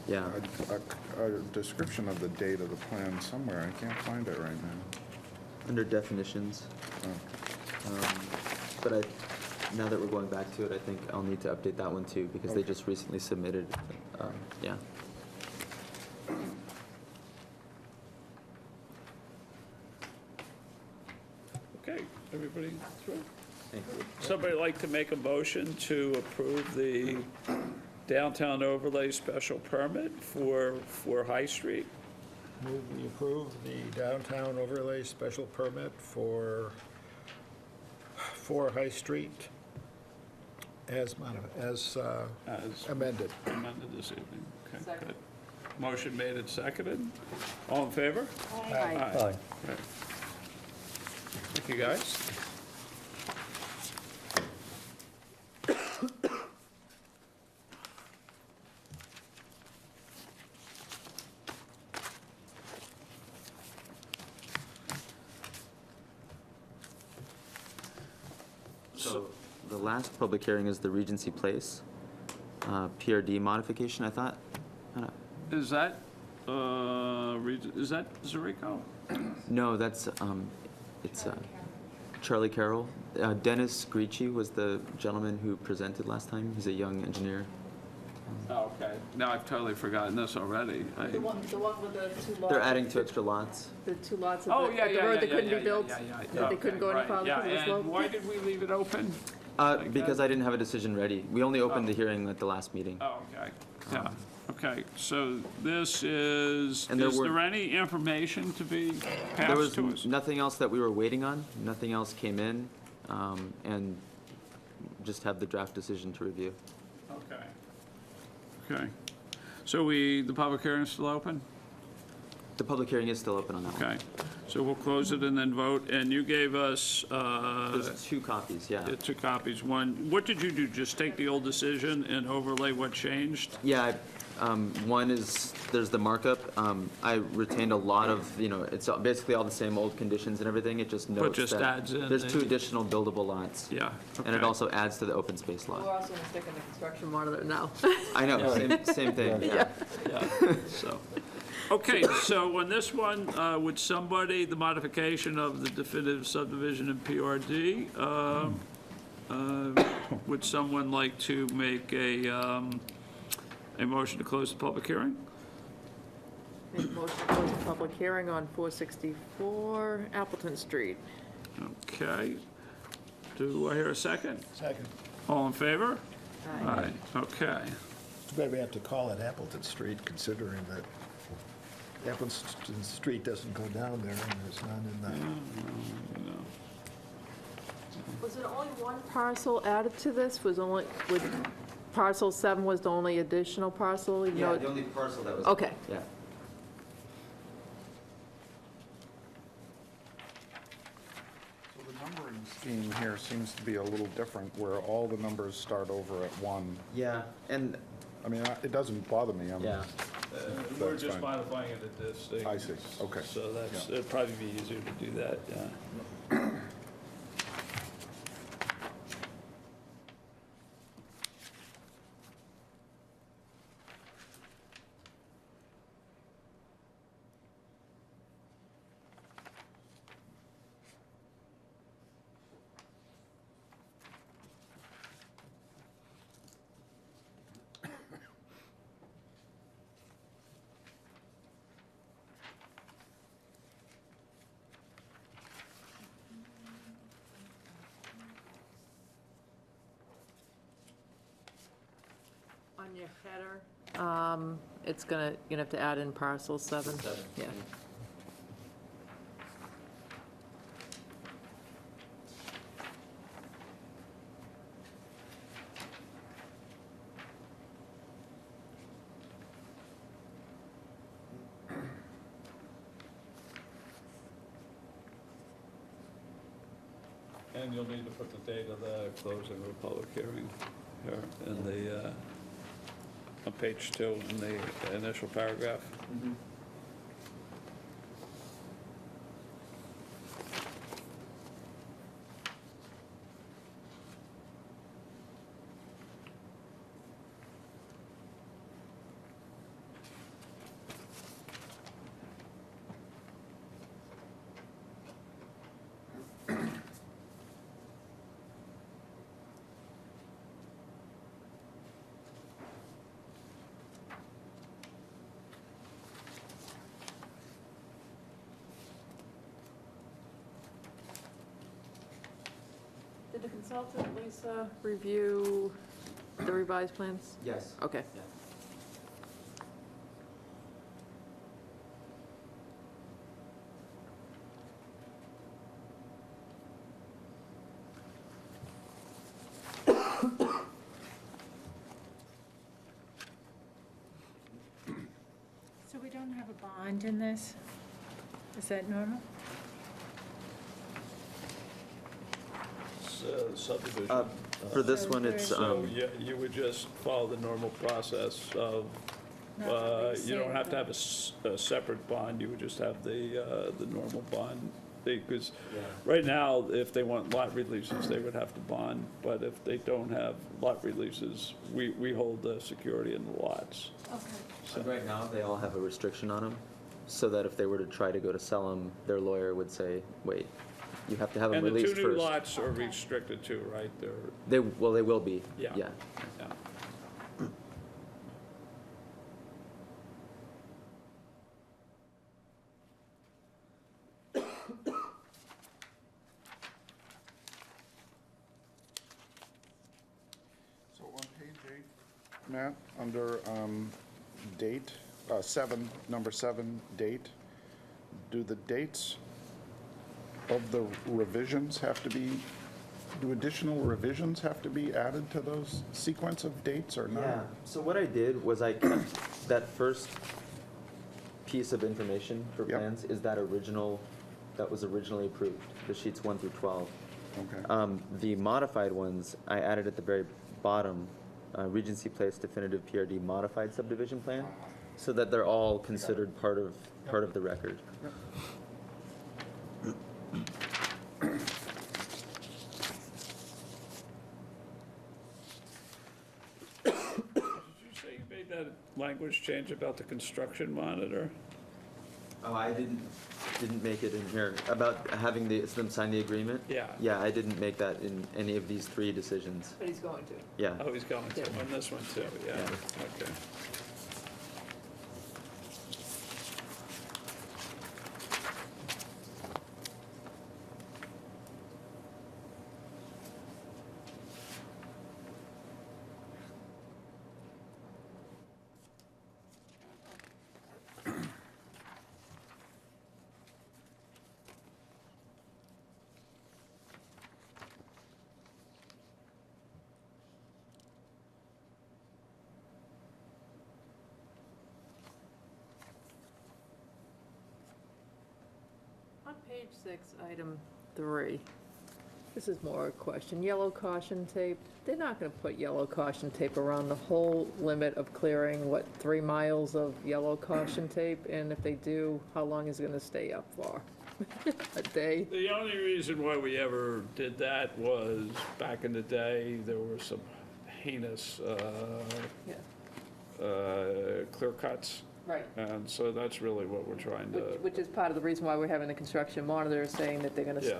Yeah, A description of the date of the plan somewhere. I can't find it right now. under definitions. Oh. But now that we're going back to it, I think I'll need to update that one too, because they just recently submitted, yeah. Okay, everybody through? Thank you. Somebody like to make a motion to approve the downtown overlay special permit for High Street? Move we approve the downtown overlay special permit for High Street as As amended. amended this evening. Okay, Second. good. Motion made and seconded. All in favor? Aye. Aye. Right. Thank you, guys. So the last public hearing is the Regency Place, PRD modification, I thought. I don't- Is that Zarico? No, that's, it's Charlie Carroll. Dennis Gricci was the gentleman who presented last time. He's a young engineer. Oh, okay. Now I've totally forgotten this already. The one with the two lots. They're adding 2 extra lots. The 2 lots Oh, at yeah, the yeah, road yeah, that yeah, couldn't yeah, be built. yeah, yeah, That they couldn't go any right, farther yeah, because of the slope. and why did we leave it open? Because I didn't have a decision ready. We only opened Oh. the hearing at the last meeting. Oh, okay, yeah, okay, so this is And there were- there any information to be There passed was to us? nothing else that we were waiting on. Nothing else came in, and just have the draft decision to review. Okay. Okay. So the public hearing is still open? The public hearing is still open on that one. Okay, so we'll close it and then vote, and you gave us, There's 2 copies, yeah. 2 copies. One, what did you do, just take the old decision and overlay what changed? Yeah, one is, there's the markup. I retained a lot of, it's basically all the same old conditions and everything. It just notes just that adds in there's the- 2 additional buildable lots. Yeah, And it okay. also adds to the open space We're lot. also going to stick in the construction monitor now. I know, same thing, yeah. Yeah, so, okay, so on this one, would somebody, the modification of the definitive subdivision in PRD, would someone like to make a motion to close the public hearing? Make a motion to close the public hearing on 464 Appleton Street. Okay. Do I hear a second? Second. All in favor? Aye. Okay. Too bad we have to call it Appleton Street, considering that Appleton Street doesn't go down there, and there's none in the... Was it only one parcel added to this? Was parcel 7 was the only additional parcel? even though Yeah, it- the only parcel that was. Okay. Yeah. So the numbering scheme here seems to be a little different, where all the numbers start over at 1. Yeah, and, I mean, it doesn't bother me. yeah. We're That's just fine. modifying it at this stage. I see. Okay. So Yeah. it'd probably be easier to do that, yeah. your header, it's gonna, you're gonna have to add in parcel 7. Yeah. And you'll need to put the date of the closing of the public hearing here in the, on page 2 in the initial paragraph. Did the consultant, Lisa, review the revised plans? Yes. Okay. Yeah. So we don't have a bond in this? Is that normal? Subdivision. For this one, it's, So you would just follow the normal process of, Not that they you don't say, have to but- have a separate bond, you would just have the normal bond. Because right now, if they want lot releases, they would have to bond, but if they don't have lot releases, we hold the security in the lots. Okay. So- right now, they all have a restriction on them, so that if they were to try to go to sell them, their lawyer would say, wait, you have to have them And the released two new first. lots are Okay. restricted too, right? They're, They will be, Yeah. yeah. yeah. So on page 8, Matt, under date, 7, number 7, date, do the dates of the revisions have to be, do additional revisions have to be added to those sequence of dates or not? Yeah, so what I did was I kept that first piece of information for Yep. plans is that original, that was originally approved, the sheets 1 through 12. Okay. The modified ones, I added at the very bottom, Regency Place definitive PRD modified subdivision plan, so that they're all considered part of the record. Did you say you made that language change about the construction monitor? Oh, I didn't make it in here, about having them sign the agreement? Yeah. Yeah, I didn't make that in any of these 3 decisions, But he's going to. yeah. Oh, he's going to, Yeah. on this one too, yeah, Yeah. okay. On page 6, item 3, this is more a question. Yellow caution tape, they're not going to put yellow caution tape around the whole limit of clearing, 3 miles of yellow caution tape? And if they do, how long is it going to stay up for? A day? The only reason why we ever did that was, back in the day, there were some heinous Yeah. clear cuts Right. And so that's really what we're trying to, Which is part of the reason why we're having the construction monitor saying that they're gonna yeah,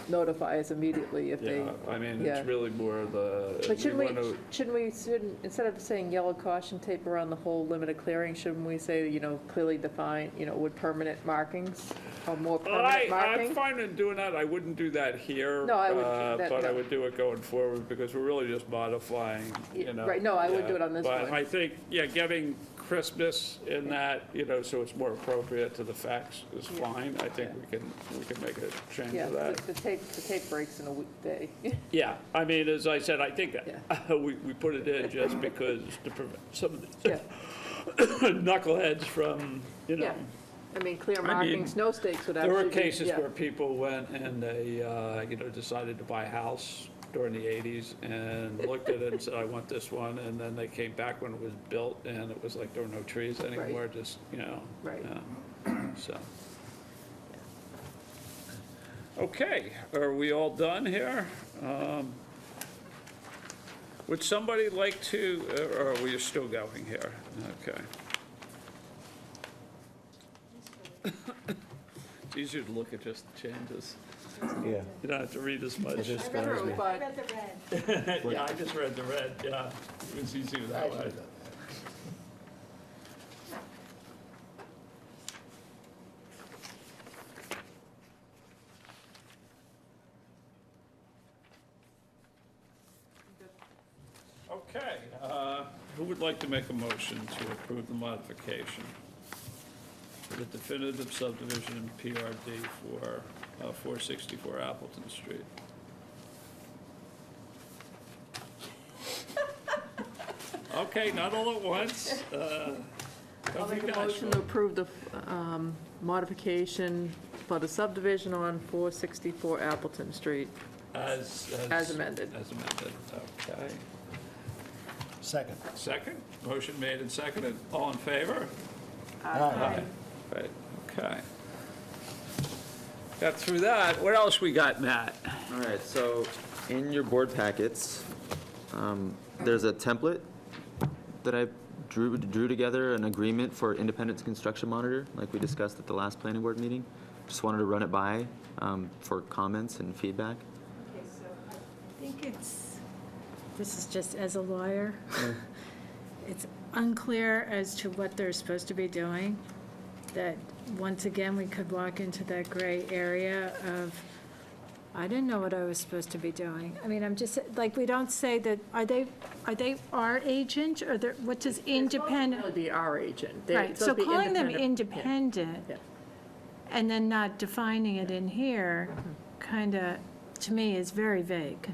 notify us immediately if they. yeah. I mean, yeah. it's really more the. But shouldn't wanna- instead of saying yellow caution tape around the whole limit of clearing, shouldn't we say, clearly define, with permanent markings or more permanent I'm marking? fine in doing that. I wouldn't do that here. No, I wouldn't do that, But I no. would do it going forward because we're really just modifying, Right, no, I would yeah. do it on this But one. I think, yeah, getting crispness in that, so it's more appropriate to the facts is fine. I think we can make a change Yeah, to that. the tape breaks in a day. Yeah, I mean, as I said, I think Yeah. we put it in just because to prevent some of Yeah, the knuckleheads from, yeah. I mean, clear I markings, mean, no stakes would There actually were be. cases yeah. where people went and they, decided to buy a house during the 80s and looked at it and said, I want this one, and then they came back when it was built and it was like there were no trees anymore, just, Right. so. Okay, are we all done here? Would somebody like to, or are we still going here? Okay. It's easier to look at just the changes. Yeah. You don't have to read as much. just True, but Read the red. Yeah, I just read the red, yeah. It was easier that way. Okay, who would like to make a motion to approve the modification for the definitive subdivision in PRD for 464 Appleton Street? Okay, not all at once. I'll make a motion to approve the modification for the subdivision on 464 Appleton Street. As amended. As amended, okay. Second. Second, motion made and seconded, all in favor? Aye. Right, okay. Got through that, what else we got, Matt? All right, so in your board packets, there's a template that I drew together, an agreement for Independence Construction Monitor, like we discussed at the last planning board meeting. Just wanted to run it by for comments and feedback. Okay, so I think this is just as a lawyer. It's unclear as to what they're supposed to be doing, that once again, we could walk into that gray area of, I didn't know what I was supposed to be doing. I mean, I'm just, like, we don't say that, are they our agent, or what does independent? Really be our agent. Right, so calling them Yeah. independent, Yeah. and then not defining it in here, kind of, to me, is very vague.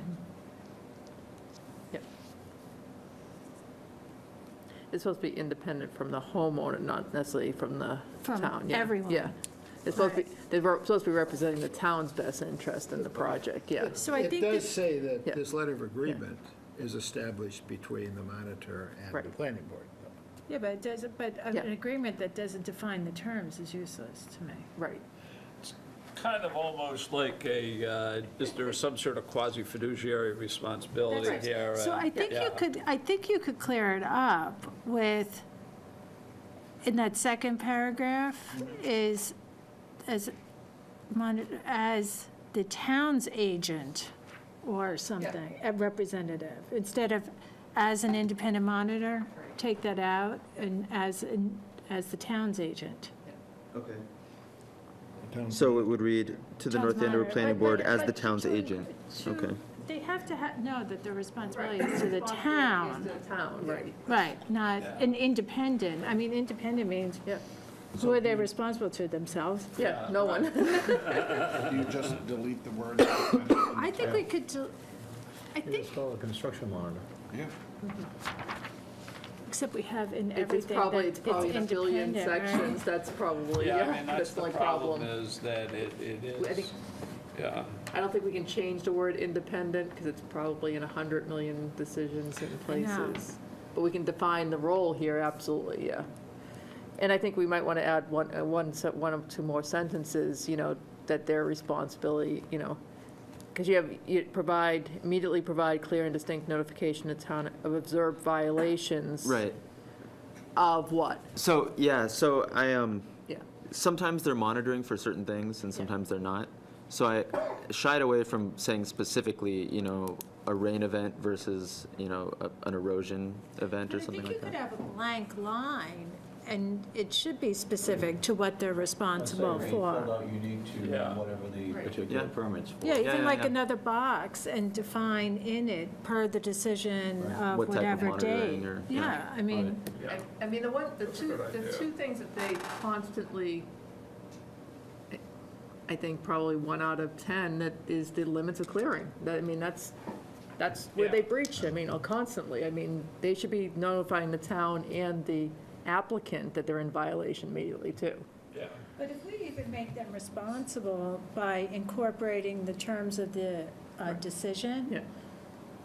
Yep. It's supposed to be independent from the homeowner, not necessarily from the From town. Yeah, everyone. Yeah. It's supposed to be, they're supposed to be representing the town's best interest in the project, yeah. So I It think does that, say that Yeah. this letter of agreement is established between the monitor and the Right. planning board. yeah, but it doesn't, but Yeah. an agreement that doesn't define the terms is useless to me. Right. Kind of almost like is there some sort of quasi fiduciary responsibility That's right. here? So I think Yeah. I think you could clear it up with, in that second paragraph, is as the town's agent or something, a representative, instead of as an independent monitor, take that out, and as the town's agent. Okay. Town- So it would read, to the Town's North Andover monitor. Planning But- Board but- as the but town's to- agent. to- Okay. They have to know that the responsibility is to the town. The town, right. Right, not an independent. I mean, independent means, Yeah, who are they responsible to, themselves? yeah, no one. You just delete the word. I think we could, I think, It's called a construction monitor. Yeah. except we have in It's everything probably, that it's it's probably in a billion independent, right? sections, that's probably, Yeah, I yeah, mean, that's the only problem problem. is that it I think- is, yeah. I don't think we can change the word independent, because it's probably in 100 million decisions in I know. places. But we can define the role here, absolutely, yeah. And I think we might want to add one or two more sentences, that their responsibility, because you immediately provide clear and distinct notification to town of observed violations. Right. of what? So, yeah, so Yeah. sometimes they're monitoring for certain things and sometimes they're not. So I shied away from saying specifically, a rain event versus, an erosion event or something like I think you that. could have a blank line, and it should be specific to what they're responsible Filled for. out unique to Yeah. whatever the particular Yeah. permit's for. Yeah, Yeah, even yeah, like yeah. another box and define in it per the decision of What type of whatever monitoring date. or- Yeah, I mean, I mean, the two things that they constantly, I think probably 1 out of 10, that is the limits of clearing. I mean, that's where they Yeah. breach, constantly. I mean, they should be notifying the town and the applicant that they're in violation immediately, too. Yeah. but if we even make them responsible by incorporating the terms of the decision, Yeah.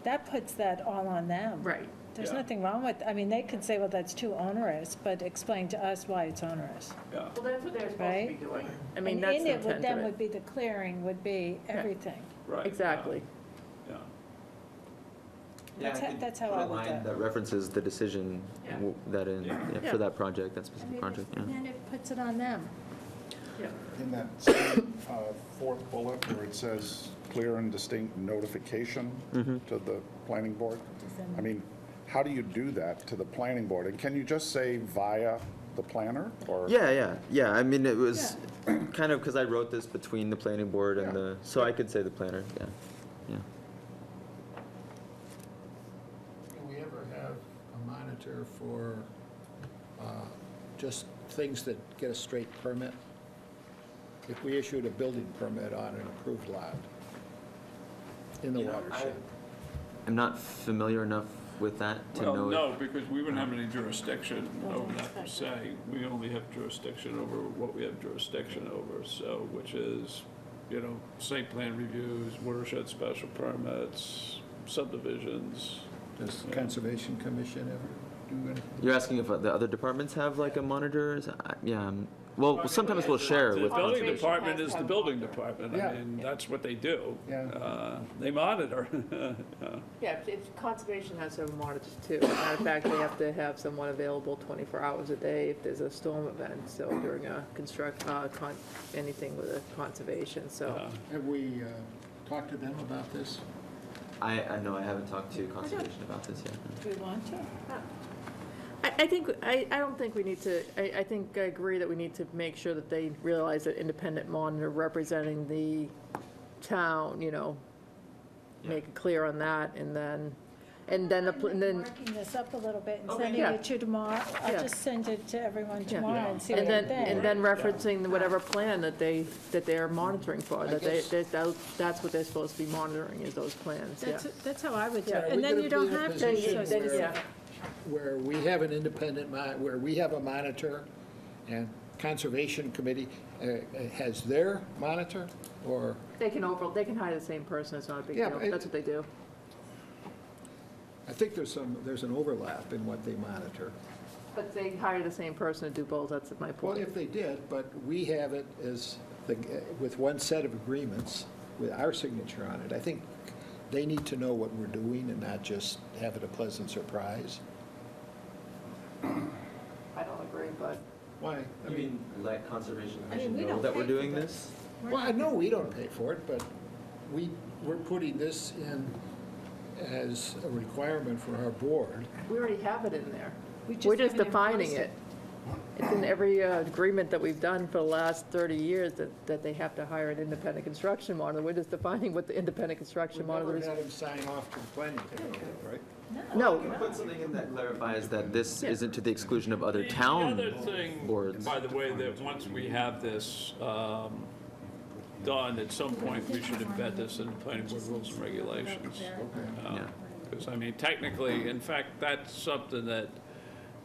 that puts that all on them. Right. There's Yeah. nothing wrong with, they could say, well, that's too onerous, but explain to us why it's onerous. Yeah. Well, that's what they're supposed to be Right? doing. I mean, And that's in the it would- intent then of would it. be the clearing, would be everything. Right. Exactly. Yeah. That's how I would do it. That references the decision Yeah. Yeah. for that project, that I specific mean, project, yeah. And then it puts it on them. Yeah. In that same, fourth bullet where it says clear and distinct notification to the planning board, I mean, how do you do that to the planning board? And can you just say via the planner, or? Yeah, I mean, it was kind of, because I wrote this between the planning board and Yeah. so I could say the planner, yeah. Do we ever have a monitor for just things that get a straight permit? If we issued a building permit on an approved lot in the watershed? I'm not familiar enough with that to Well, know. no, because we wouldn't have any jurisdiction over that per se. We only have jurisdiction over what we have jurisdiction over, so, which is, site plan reviews, watershed special permits, subdivisions. Does the Conservation Commission ever do anything? You're asking if the other departments have like a monitor? Yeah, well, sometimes we'll share The with building conservation. department is the building department. Yeah. I mean, that's what they do. Yeah. They monitor. Yeah, if conservation has to have monitors too. Matter of fact, they have to have someone available 24 hours a day if there's a storm event, so during a anything with a conservation, so. Yeah. Have we talked to them about this? I know I haven't talked to conservation about this yet. Do we want to? I don't think we need to, I think I agree that we need to make sure that they realize that independent monitor representing the town, make it clear on that, and then, I'm marking this up a little bit and sending Yeah. it to tomorrow. Yeah. I'll just send it to everyone Yeah. tomorrow and see what and they think. then referencing whatever plan that they're monitoring for, that guess- that's what they're supposed to be monitoring, is those plans, yeah. That's how I would do Yeah, it. are we And then gonna you don't be in a have to be position so where- specific. Yeah. Where we have an independent, where we have a monitor and Conservation Committee has their monitor, or? They can hire the same person, it's not a big Yeah, deal, but that's what they do. I think there's an overlap in what they monitor. But they hire the same person to do both, that's my Well, point. if they did, but we have it as, with one set of agreements with our signature on it. I think they need to know what we're doing and not just have it a pleasant surprise. I don't agree, but. Why? I mean, let conservation I mean, we know don't that we're pay doing for this? well, I know we don't pay for it, but we're putting this in as a requirement for our board. We already have it in there. We We're just haven't defining enforced it. It's in every agreement that we've done for the last 30 years that they have to hire an independent construction monitor. We're just defining what the independent construction We've monitor never is. had him sign off to the planning commission, right? No, Put something in that clarifies that this Yeah. isn't to the exclusion of other The town other thing, boards. by the way, that once we have this done, at some point, we should embed this in the planning board rules and regulations. Yeah. Because, I mean, technically, in fact, that's something that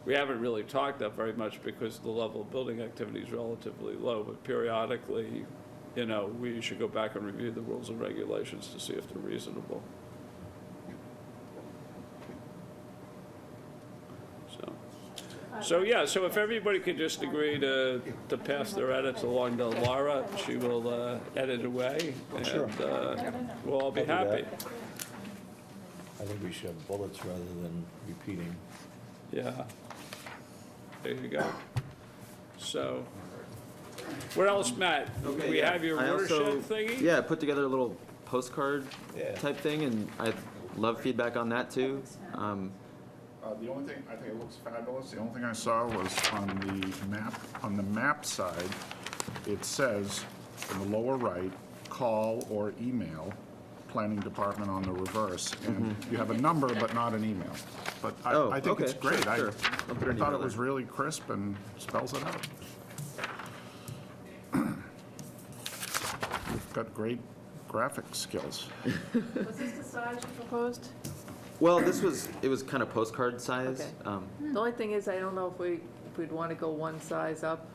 we haven't really talked about very much because the level of building activity is relatively low, but periodically, we should go back and review the rules and regulations to see if they're reasonable. So, so if everybody could just agree to pass their edits along to Laura, she will edit away, and we'll all be I'll do happy. that. I think we should have bullets rather than repeating. Yeah. There you go. So, what else, Matt? Okay, We yeah. have your I also- watershed thingy? Yeah, I put together a little postcard Yeah. type thing, and I'd love feedback on that too. The only thing, I think it looks fabulous, the only thing I saw was on the map side, it says in the lower right, call or email planning department on the reverse, and you have a number but not an email. But Oh, I think it's okay, great. sure, I sure. I'll put an thought email it was there. really crisp and spells it out. You've got great graphic skills. Was this the size you proposed? Well, it was kind of postcard size. Okay. The only thing is, I don't know if we'd want to go one size up.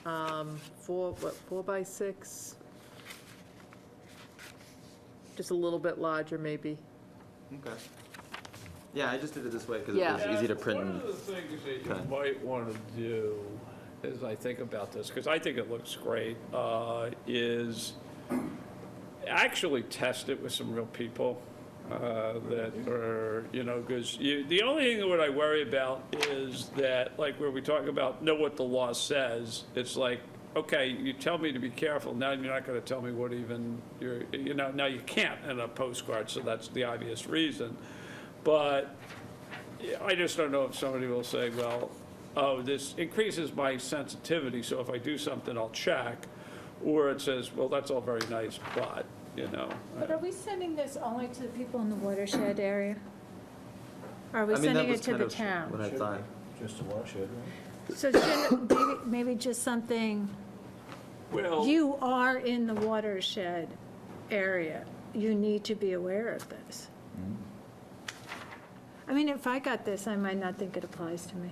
4 by 6? Just a little bit larger, maybe. Okay. Yeah, I just did it this way because Yeah. it was easy to print. One And, of the things that you Okay. might want to do, as I think about this, because I think it looks great, is actually test it with some real people that are, because the only thing that I worry about is that, like, where we talk about know what the law says, it's like, okay, you tell me to be careful, now you're not going to tell me what even now you can't in a postcard, so that's the obvious reason. But I just don't know if somebody will say, well, oh, this increases my sensitivity, so if I do something, I'll check. Or it says, well, that's all very nice, but, But are we sending this only to the people in the watershed area? Or are we I mean, that sending was it to kind the of town? what I thought. Just a watershed, right? So shouldn't, maybe just something, well, you are in the watershed area, you need to be aware of this. I mean, if I got this, I might not think it applies to me.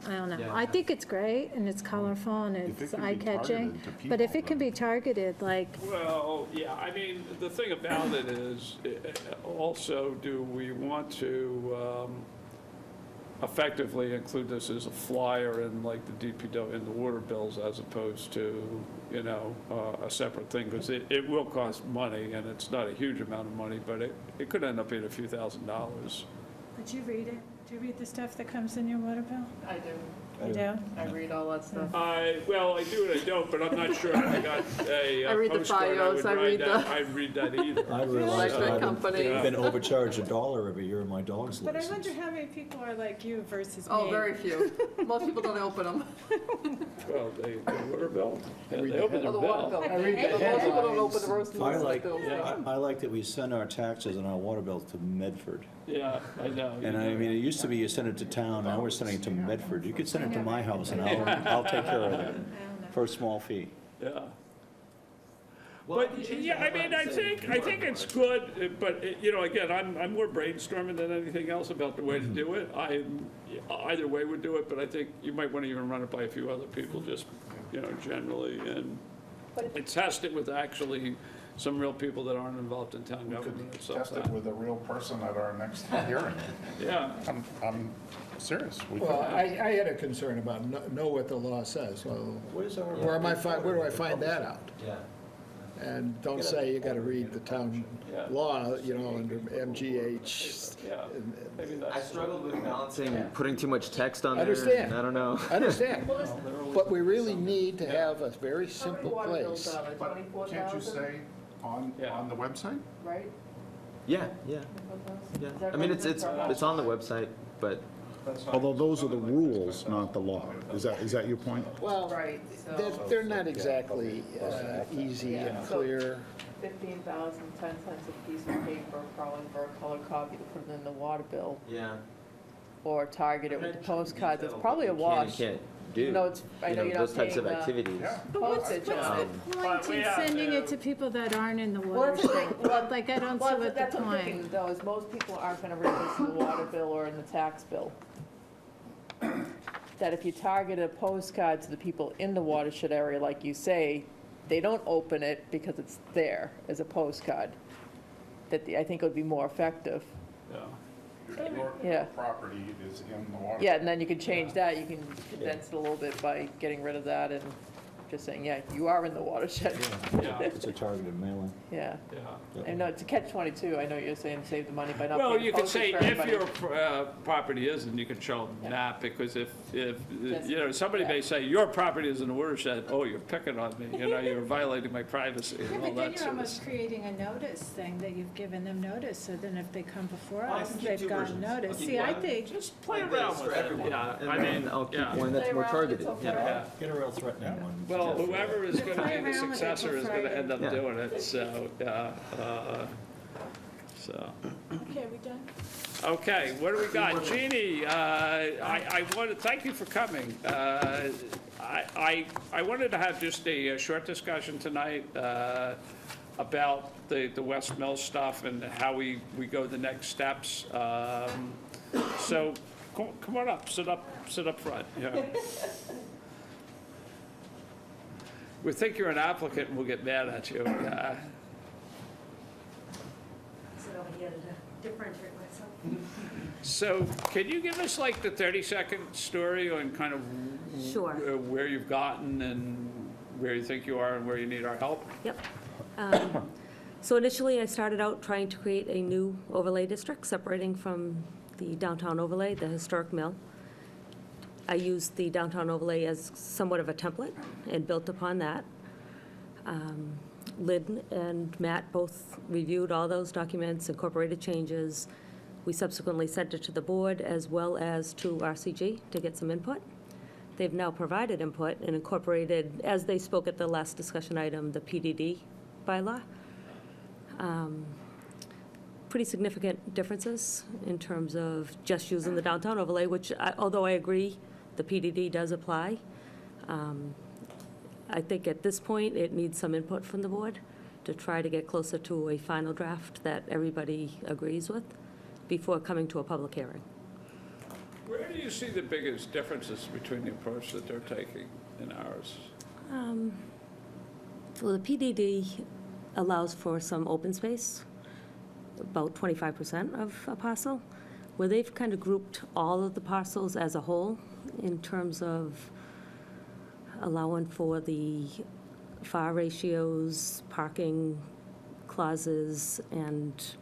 I don't know. Yeah. I think it's great, and it's colorful, and If it it's can be eye-catching, targeted to but if people, it can then- be targeted, like, well, yeah, I mean, the thing about it is, also, do we want to effectively include this as a flyer in like the DPW, in the water bills, as opposed to, a separate thing? Because it will cost money, and it's not a huge amount of money, but it could end up being a few $1,000s. did you read it? Do you read the stuff that comes in your water bill? I do. You do? I read all that stuff. Well, I do and I don't, but I'm not sure if I got a I read the postcard, FiOS, would I read the- I'd read that either. I realize Electric that company. I've been overcharged $1 every year in my dog's But I license. wonder how many people are like you versus me. Oh, very few. Most people don't open them. Well, the water bill, they read the open Oh, their the water bill. bill. I read the But most people don't open the headlines. roast I like, bills. I like that we send our taxes and our water bill to Medford. Yeah, I know. And I mean, it used to be you send it to town, now we're sending it to Medford. You could send it to my house and I'll take care of it for a small fee. Yeah. But, yeah, I mean, I think it's good, but, again, I'm more brainstorming than anything else about the way to do it. Either way would do it, but I think you might want to even run it by a few other people, just, generally, and test it with actually some real people that aren't involved in town We government could and stuff test like it that. with a real person at our next hearing. Yeah, I'm serious. We could. Well, I had a concern about know what the law says. Well, Where's our? where do I find that out? Yeah. And don't say you gotta read the town Yeah. law, under MGH. yeah, maybe I that's. struggled with balancing putting too much text on there. Understand. I don't know. I understand, but we really need to have a very simple Water bills place. are like But 24,000, can't you say on the website? right? Yeah, yeah, yeah. I mean, it's on the website, but Although those are the rules, not the law. Is that your point? Well, Right, so they're not exactly easy and clear. 15,000, 10 cents a piece of paper, probably for a color copy to put it in the water bill, yeah. or target it with the postcards. It's probably a wash. Can't do. No, it's, I know you're not those types of paying, activities. But what's postage the on it. point we in have sending to- it to people that aren't in the Well, that's the watershed? thing. Well, Like, I don't see Well, what the that's what I'm point. thinking, though, is most people aren't gonna read this in the water bill or in the tax bill. That if you target a postcard to the people in the watershed area, like you say, they don't open it because it's there as a postcard. I think it would be more effective. Yeah. Your Yeah. property is in the water. Yeah, and then you can change that, you can condense it a little bit by getting rid of that and just saying, yeah, you are in the watershed. Yeah, It's a targeted mailing. Yeah. yeah. I know, it's a catch-22, I know you're saying save the money by not Well, paying you could postage say for if everybody. your property is, and you can show them Yeah. that, because if, Just- you know, somebody yeah. may say, your property is in the watershed, oh, you're picking on me, you know, you're violating my privacy Yeah, and all but then that you're sort of almost stuff. creating a notice thing that you've given them notice, so then if they come before I us, can keep they've two gotten versions. notice. I'll keep See, I one. think, Just play Like around this with for it, everyone. yeah, And I then mean, I'll keep yeah. one that's Play more around targeted. until Yeah. forever. Get a real threatening one. Well, Jeff. whoever is gonna Play be the around with it successor till is gonna end up Yeah. doing it, so, so. okay, are we done? Okay, what do we got? Jeannie, I want to thank you for coming. I wanted to have just a short discussion tonight about the West Mill stuff and how we go the next steps. So come on up, sit up front, yeah. We think you're an applicant and we'll get mad at you. Sit over here to differentiate myself. So can you give us like the 30-second story on kind of Sure. where you've gotten and where you think you are and where you need our help? Yep. So initially, I started out trying to create a new overlay district separating from the downtown overlay, the historic mill. I used the downtown overlay as somewhat of a template and built upon that. Lynn and Matt both reviewed all those documents, incorporated changes. We subsequently sent it to the board as well as to RCG to get some input. They've now provided input and incorporated, as they spoke at the last discussion item, the PDD bylaw. Pretty significant differences in terms of just using the downtown overlay, which, although I agree, the PDD does apply. I think at this point, it needs some input from the board to try to get closer to a final draft that everybody agrees with before coming to a public hearing. Where do you see the biggest differences between the approach that they're taking and ours? Well, the PDD allows for some open space, about 25% of a parcel, where they've kind of grouped all of the parcels as a whole in terms of allowing for the fire ratios, parking clauses, and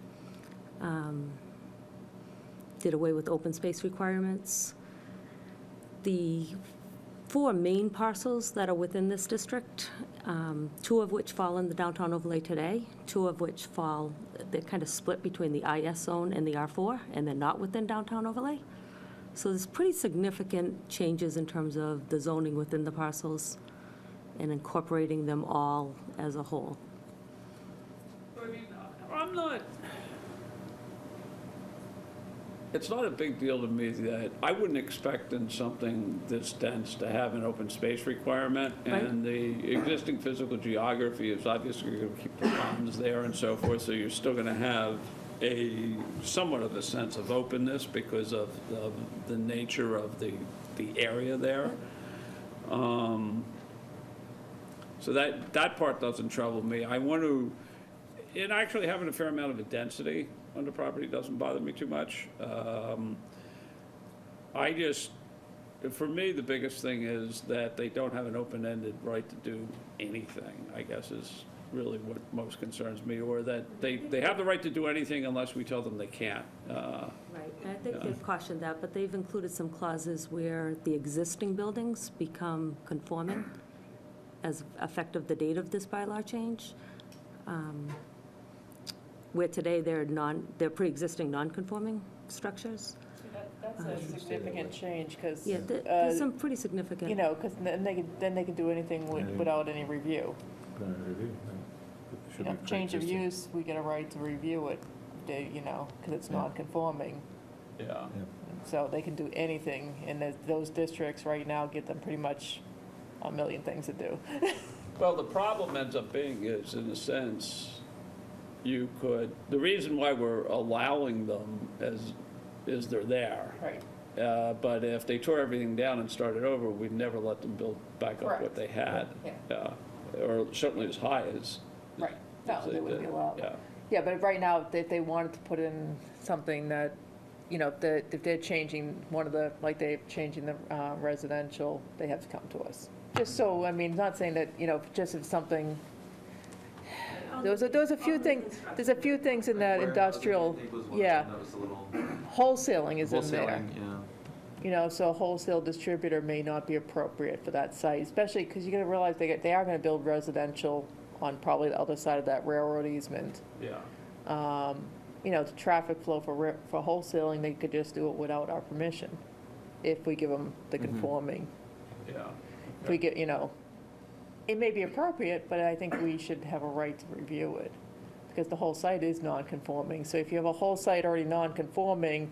did away with open space requirements. The 4 main parcels that are within this district, 2 of which fall in the downtown overlay today, 2 of which fall, they're kind of split between the IS zone and the R4, and they're not within downtown overlay. So there's pretty significant changes in terms of the zoning within the parcels and incorporating them all as a whole. I mean, I'm not, it's not a big deal to me that, I wouldn't expect in something this dense to have an open space requirement. Right. And the existing physical geography is obviously going to keep the ponds there and so forth, so you're still going to have a somewhat of a sense of openness because of the nature of the area there. So that part doesn't trouble me. I want to, and actually having a fair amount of a density on the property doesn't bother me too much. For me, the biggest thing is that they don't have an open-ended right to do anything, I guess is really what most concerns me, or that they have the right to do anything unless we tell them they can't. Right, and I think they've cautioned that, but they've included some clauses where the existing buildings become conforming as effective the date of this bylaw change. Where today they're pre-existing non-conforming structures. That's a significant change, because, Yeah, there's some pretty significant. you know, because then they can do anything without any review. You know, change of use, we get a right to review it, you know, because it's non-conforming. Yeah. So they can do anything, and those districts right now get them pretty much a million things to do. Well, the problem ends up being is, in a sense, the reason why we're allowing them is they're there. Right. But if they tore everything down and started over, we'd never let them build back up what Correct. they had. Yeah. Or certainly as high as. Right. No, as they wouldn't be did. allowed. Yeah. Yeah, but right now, if they wanted to put in something that, you know, if they're changing one of the, like they're changing the residential, they have to come to us. just so, I mean, not saying that, you know, just if something, there's a few things, there's a few things in that industrial, yeah, wholesaling is in there. Wholesaling, yeah. You know, so a wholesale distributor may not be appropriate for that site, especially because you gotta realize they are gonna build residential on probably the other side of that railroad easement. Yeah. You know, the traffic flow for wholesaling, they could just do it without our permission, if we give them the conforming. Yeah. If we get, you know, it may be appropriate, but I think we should have a right to review it, because the whole site is non-conforming. So if you have a whole site already non-conforming,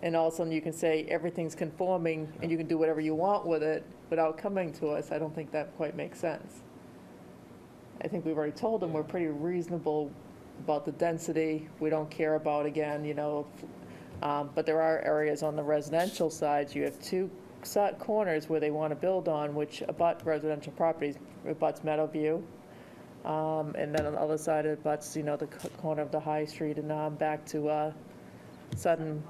and all of a sudden you can say everything's conforming, and you can do whatever you want with it without coming to us, I don't think that quite makes sense. I think we've already told them we're pretty reasonable about the density, we don't care about, again, you know, but there are areas on the residential side, you have two corners where they want to build on, which abut residential properties, abuts Meadowview, and then on the other side it abuts, you know, the corner of the High Street and back to Sudden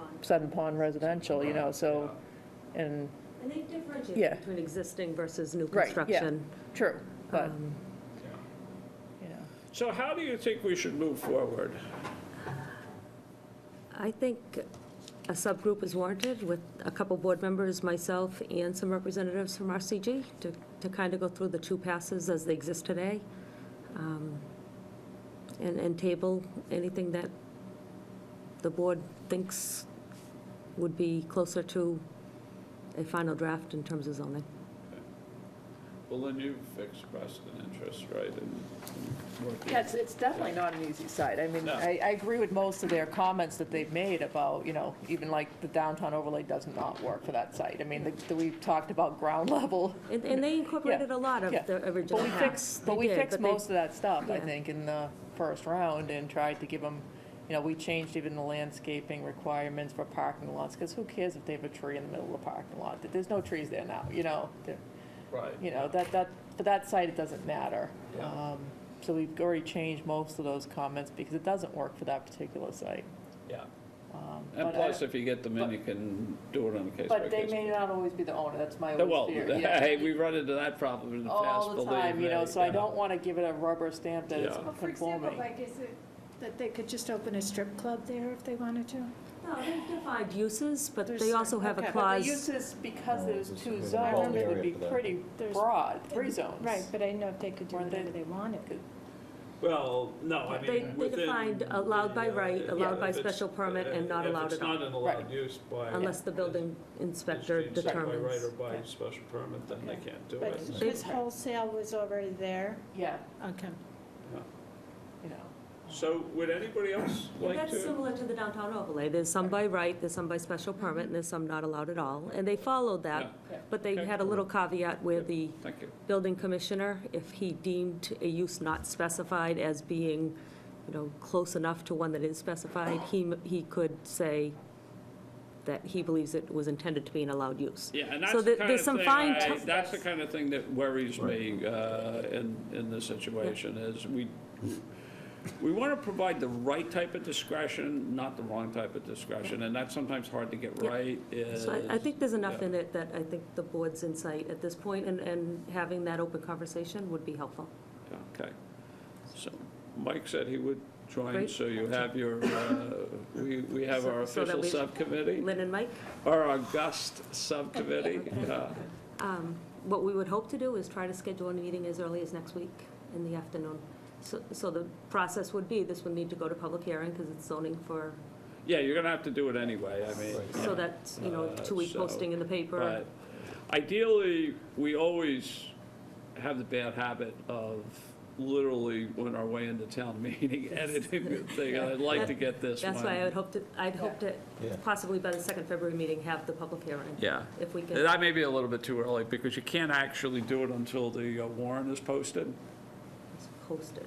Pond Residential, you know, so, and, And they differentiate Yeah. between existing versus new Right, yeah. construction. true, but, Um, you know. So how do you think we should move forward? I think a subgroup is warranted with a couple board members, myself, and some representatives from RCG to kind of go through the two passes as they exist today, and table anything that the board thinks would be closer to a final draft in terms of zoning. Well, then you've expressed an interest, right, in working. Yeah, it's definitely not an easy site. I mean, No. I agree with most of their comments that they've made about, you know, even like the downtown overlay does not work for that site. I mean, we've talked about ground level. And they incorporated a lot of Yeah. the original But we packs. fixed, They but we did, fixed they- most of that stuff, I yeah. think, in the first round and tried to give them, you know, we changed even the landscaping requirements for parking lots, because who cares if they have a tree in the middle of the parking lot? There's no trees there now, you know? Right. You know, for that site, it doesn't matter. Yeah. So we've already changed most of those comments because it doesn't work for that particular site. Yeah. But And I- plus, if you get them in, you can do it on a case by case. But they may not always be the owner, that's my Well, always fear. Yeah. hey, we've run into that problem in the past, All the believe time, you know, me, so I yeah. don't want to give it a rubber stamp that it's Yeah. Well, for example, conforming. like, is it that they could just open a strip club there if they wanted to? No, they've defined uses, but There's they also have a okay. But the clause. uses, because there's two there's a zones, bulk would area be for that. pretty There's- broad, three zones. Right, but I know if they could do Weren't they- whatever they wanted. Well, no, I They mean, they within defined allowed by right, the, allowed by if it's- special permit, and not allowed If at all, it's not an allowed use by. unless the building inspector It's by right determines. or by Yeah. special permit, then they can't do But it. his wholesale was already there? Yeah, Okay. you know. So would anybody else And like that's to? similar to the downtown overlay. There's some by right, there's some by special permit, and there's some not allowed at all. And they followed that, Yeah. but they Okay. had a little caveat where the Thank you. building commissioner, if he deemed a use not specified as being, you know, close enough to one that is specified, he could say that he believes it was intended to be an allowed use. Yeah, and So that's the kind there's of some thing, fine that's the kind of thing that worries me in this situation, is we want to provide the right type of discretion, not the wrong type of discretion, and that's sometimes hard to get Yeah. right, is. So I think there's enough yeah. in it that I think the board's insight at this point, and having that open conversation would be helpful. Yeah, okay. So Mike said he would join, Great. so you have your, we have our So that official we- subcommittee, Lynn and Mike? our august subcommittee. What we would hope to do is try to schedule a meeting as early as next week in the afternoon. So the process would be, this would need to go to public hearing because it's zoning for, Yeah, you're gonna have to do it anyway, I mean. so that's, you know, 2-week so- posting in the paper. But ideally, we always have the bad habit of literally on our way into town meeting, editing the thing, and I'd like to get this one. That's why I would hope to, I'd hope to possibly by the second February meeting have the public hearing. Yeah. If we can. That may be a little bit too early, because you can't actually do it until the warrant is posted. Post it.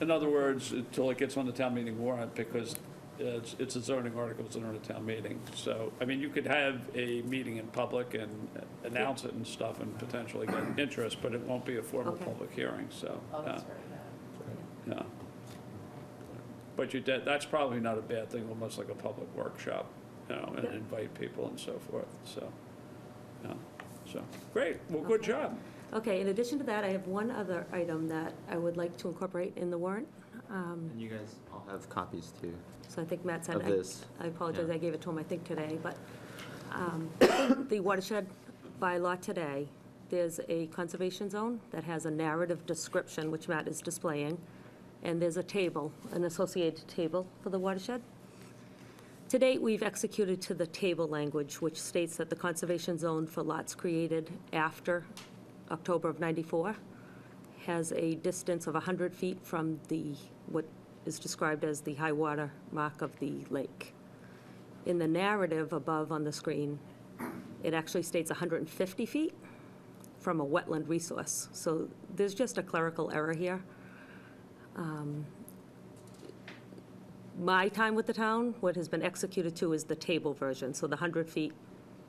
In other words, until it gets on the town meeting warrant, because it's a zoning article, it's on a town meeting. So, I mean, you could have a meeting in public and announce it and stuff and potentially get interest, but it won't be a formal Okay. public hearing, so. Oh, that's yeah. Yeah. But you did, that's probably not a bad thing, almost like a public workshop, you know, and Yeah. invite people and so forth, so, yeah. So, great, well, good job. Okay, in addition to that, I have one other item that I would like to incorporate in the warrant. And you guys all have copies too. So I think Matt said, Of this, I apologize, yeah. I gave it to him, I think, today, but the watershed bylaw today, there's a conservation zone that has a narrative description, which Matt is displaying, and there's a table, an associated table for the watershed. To date, we've executed to the table language, which states that the conservation zone for lots created after October of '94 has a distance of 100 feet from the, what is described as the high water mark of the lake. In the narrative above on the screen, it actually states 150 feet from a wetland resource. So there's just a clerical error here. My time with the town, what has been executed to is the table version, so the 100 feet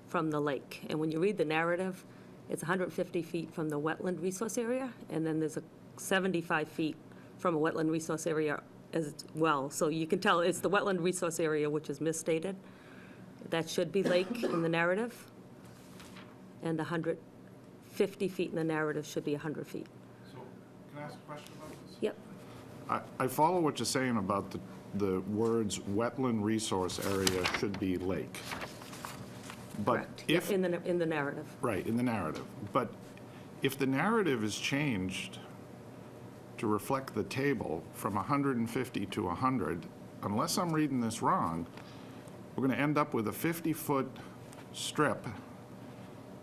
from the lake. And when you read the narrative, it's 150 feet from the wetland resource area, and then there's a 75 feet from a wetland resource area as well. So you can tell it's the wetland resource area which is misstated. That should be lake in the narrative, and the 150 feet in the narrative should be 100 feet. So, can I ask a question about this? Yep, I follow what you're saying about the words wetland resource area should be lake. But correct. if, In the narrative. right, in the narrative. But if the narrative is changed to reflect the table from 150 to 100, unless I'm reading this wrong, we're going to end up with a 50-foot strip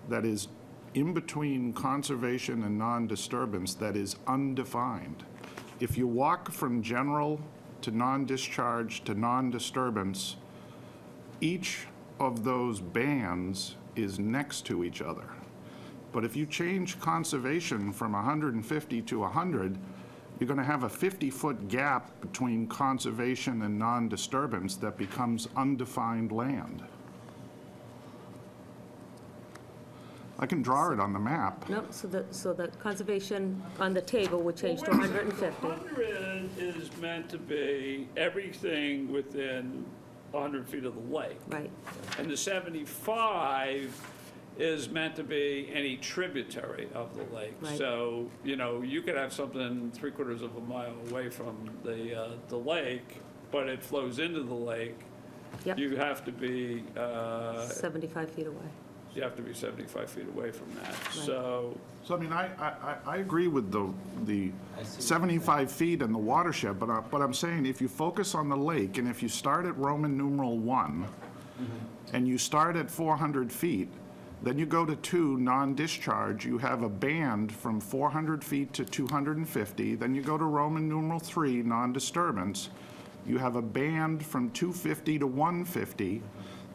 that is in between conservation and non-disturbance that is undefined. If you walk from general to non-discharge to non-disturbance, each of those bands is next to each other. But if you change conservation from 150 to 100, you're going to have a 50-foot gap between conservation and non-disturbance that becomes undefined land. I can draw it on the map. No, so the conservation on the table would change to 150. 100 is meant to be everything within 100 feet of the lake. Right, And the 75 is meant to be any tributary of the lake. Right. So, you know, you could have something 3/4 of a mile away from the lake, but it flows into the lake. yep, You have to be, 75 feet away. you have to be 75 feet away from that. So, So, I mean, I agree with the 75 feet in the watershed, but I'm saying if you focus on the lake, and if you start at Roman numeral 1, and you start at 400 feet, then you go to 2, non-discharge, you have a band from 400 feet to 250, then you go to Roman numeral 3, non-disturbance, you have a band from 250 to 150,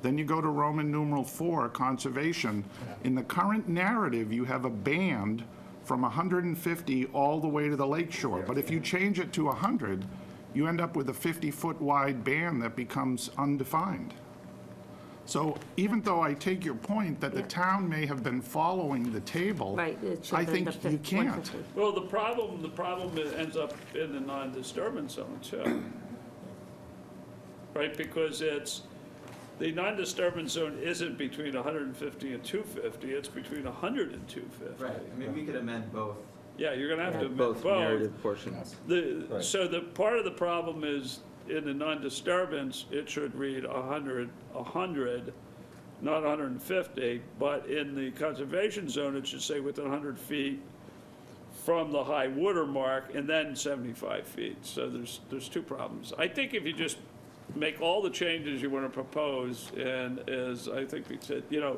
then you go to Roman numeral 4, conservation. In the current narrative, you have a band from 150 all the way to the lake shore. But if you change it to 100, you end up with a 50-foot wide band that becomes undefined. So even though I take your point that the town may have been following the table, Right, it should I have been think the you can't. 150. well, the problem ends up in the non-disturbance zone too. Right, because the non-disturbance zone isn't between 150 and 250, it's between 100 and 250. Right, I mean, we could amend both, Yeah, you're gonna have to amend both narrative portions. So the part of the problem is, in the non-disturbance, it should read 100, not 150, but in the conservation zone, it should say within 100 feet from the high water mark, and then 75 feet. So there's two problems. I think if you just make all the changes you want to propose, and as I think we said, you know,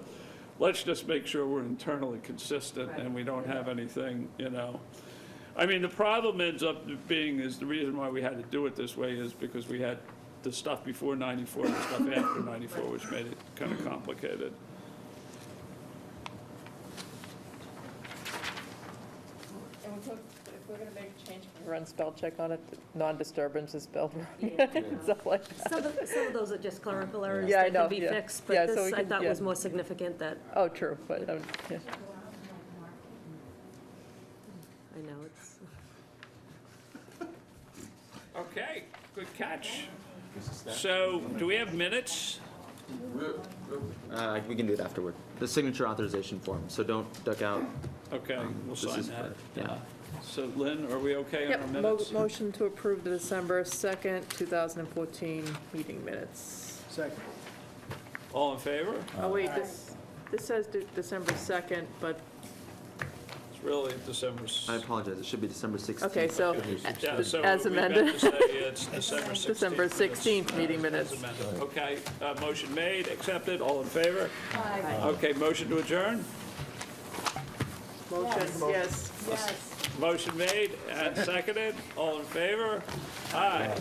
let's just make sure we're internally consistent and we don't have anything, you know. I mean, the problem ends up being is the reason why we had to do it this way is because we had the stuff before 94 and the stuff after 94, which made it kind of complicated. And if we're gonna make a change, can we run spell check on it? Non-disturbance is spelled wrong, stuff like that. Some of those are just clerical errors Yeah, I that know, can be yeah. fixed, Yeah, but so this we I can- thought yeah. was more significant that, Oh, true, but, yeah. I know, it's, Okay, good catch. So, do we have minutes? We can do it afterward. The signature authorization form, so don't duck out Okay, we'll This sign is that. for- yeah. So Lynn, are we okay on our Yep, minutes? motion to approve the December 2nd, 2014 meeting minutes. Second. All in favor? Oh, wait, this says December 2nd, but, It's really December. I apologize, it should be December 16th. okay, so Yeah, so as we meant amended. to say it's December 16th. December 16th minutes, meeting as minutes. amended. Okay, motion made, accepted, all in favor? Aye. Okay, motion to adjourn? Motion, yes. Yes. Motion made and seconded, all in favor? Aye.